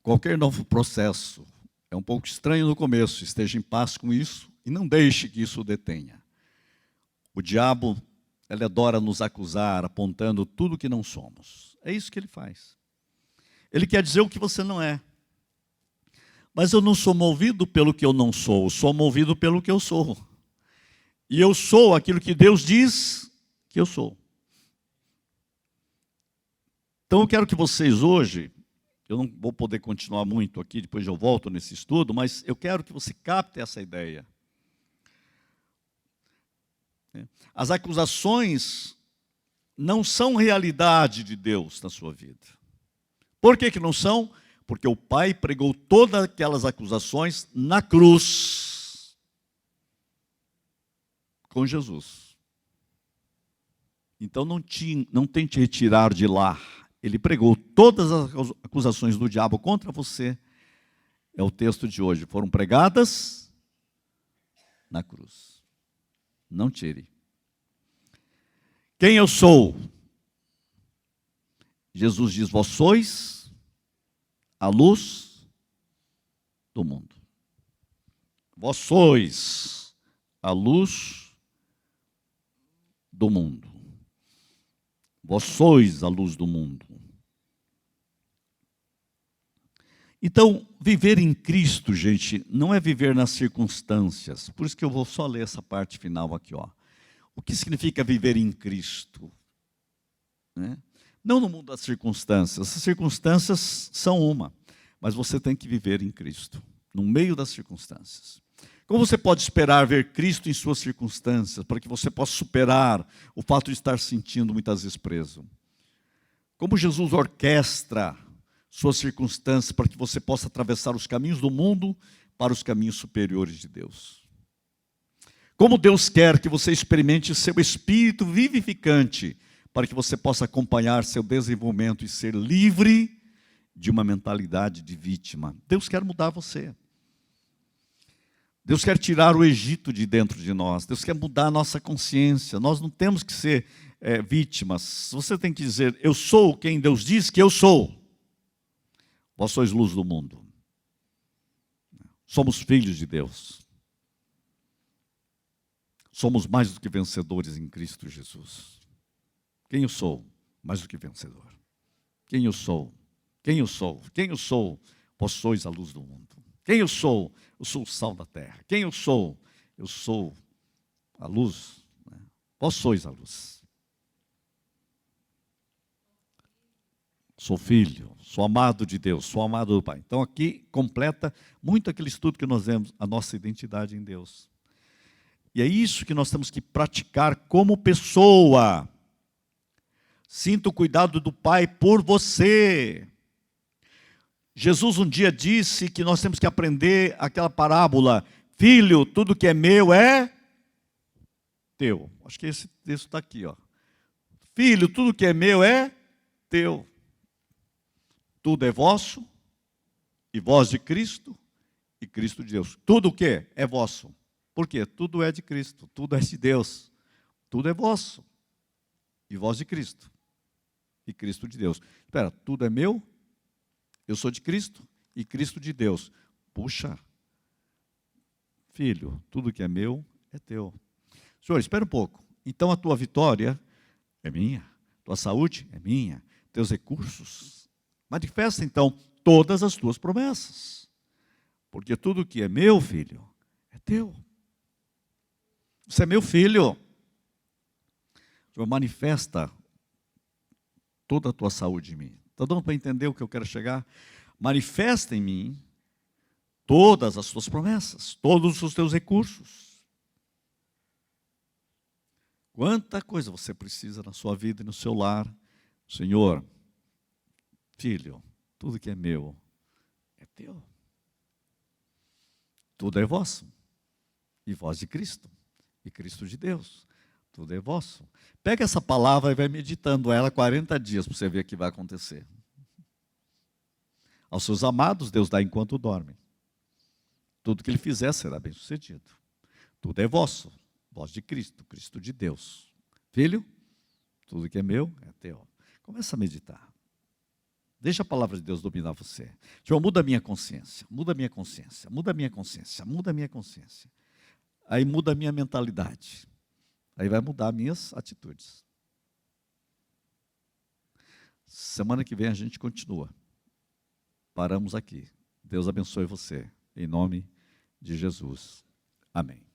Speaker 1: qualquer novo processo é um pouco estranho no começo, esteja em paz com isso e não deixe que isso o detenha. O diabo, ele adora nos acusar, apontando tudo que não somos. É isso que ele faz. Ele quer dizer o que você não é. Mas eu não sou movido pelo que eu não sou movido pelo que eu sou. E eu sou aquilo que Deus diz que eu sou. Então eu quero que vocês hoje, eu não vou poder continuar muito aqui, depois eu volto nesse estudo, mas eu quero que você capte essa ideia. As acusações não são realidade de Deus na sua vida. Por que não são? Porque o Pai pregou todas aquelas acusações na cruz com Jesus. Então não tente retirar de lá. Ele pregou todas as acusações do diabo contra você. É o texto de hoje. Foram pregadas na cruz. Não tire. Quem eu sou? Jesus diz, vós sois a luz do mundo. Vós sois a luz do mundo. Vós sois a luz do mundo. Então, viver em Cristo, gente, não é viver nas circunstâncias. Por isso que eu vou só ler essa parte final aqui, ó. O que significa viver em Cristo? Né? Não no mundo das circunstâncias. As circunstâncias são uma, mas você tem que viver em Cristo, no meio das circunstâncias. Como você pode esperar ver Cristo em suas circunstâncias, para que você possa superar o fato de estar sentindo muitas vezes preso? Como Jesus orquestra suas circunstâncias para que você possa atravessar os caminhos do mundo para os caminhos superiores de Deus? Como Deus quer que você experimente seu espírito vivificante, para que você possa acompanhar seu desenvolvimento e ser livre de uma mentalidade de vítima. Deus quer mudar você. Deus quer tirar o Egito de dentro de nós. Deus quer mudar a nossa consciência. Nós não temos que ser vítimas. Você tem que dizer, eu sou quem Deus diz que eu sou. Vós sois luz do mundo. Somos filhos de Deus. Somos mais do que vencedores em Cristo Jesus. Quem eu sou? Mais do que vencedor. Quem eu sou? Quem eu sou? Quem eu sou? Vós sois a luz do mundo. Quem eu sou? Eu sou o sal da terra. Quem eu sou? Eu sou a luz. Vós sois a luz. Sou filho, sou amado de Deus, sou amado do Pai. Então aqui completa muito aquele estudo que nós vemos, a nossa identidade em Deus. E é isso que nós temos que praticar como pessoa. Sinta o cuidado do Pai por você. Jesus um dia disse que nós temos que aprender aquela parábola, filho, tudo que é meu é teu. Acho que esse texto está aqui, ó. Filho, tudo que é meu é teu. Tudo é vosso, e vós de Cristo, e Cristo de Deus. Tudo o que é vosso. Por quê? Tudo é de Cristo, tudo é de Deus. Tudo é vosso, e vós de Cristo, e Cristo de Deus. Espera, tudo é meu? Eu sou de Cristo e Cristo de Deus. Puxa, filho, tudo que é meu é teu. Senhor, espera um pouco. Então a tua vitória é minha, tua saúde é minha, teus recursos. Manifesta então todas as tuas promessas. Porque tudo que é meu, filho, é teu. Você é meu filho. Senhor, manifesta toda a tua saúde em mim. Está dando para entender o que eu quero chegar? Manifesta em mim todas as tuas promessas, todos os teus recursos. Quanta coisa você precisa na sua vida e no seu lar. Senhor, filho, tudo que é meu é teu. Tudo é vosso, e vós de Cristo, e Cristo de Deus. Tudo é vosso. Pega essa palavra e vai meditando ela 40 dias para você ver o que vai acontecer. Aos seus amados, Deus dá enquanto dormem. Tudo que ele fizer será bem sucedido. Tudo é vosso, vós de Cristo, Cristo de Deus. Filho, tudo que é meu é teu. Começa a meditar.
Speaker 2: Deixa a palavra de Deus dominar você. Senhor, muda a minha consciência, muda a minha consciência, muda a minha consciência, muda a minha consciência. Aí muda a minha mentalidade. Aí vai mudar minhas atitudes. Semana que vem a gente continua. Paramos aqui. Deus abençoe você. Em nome de Jesus. Amém.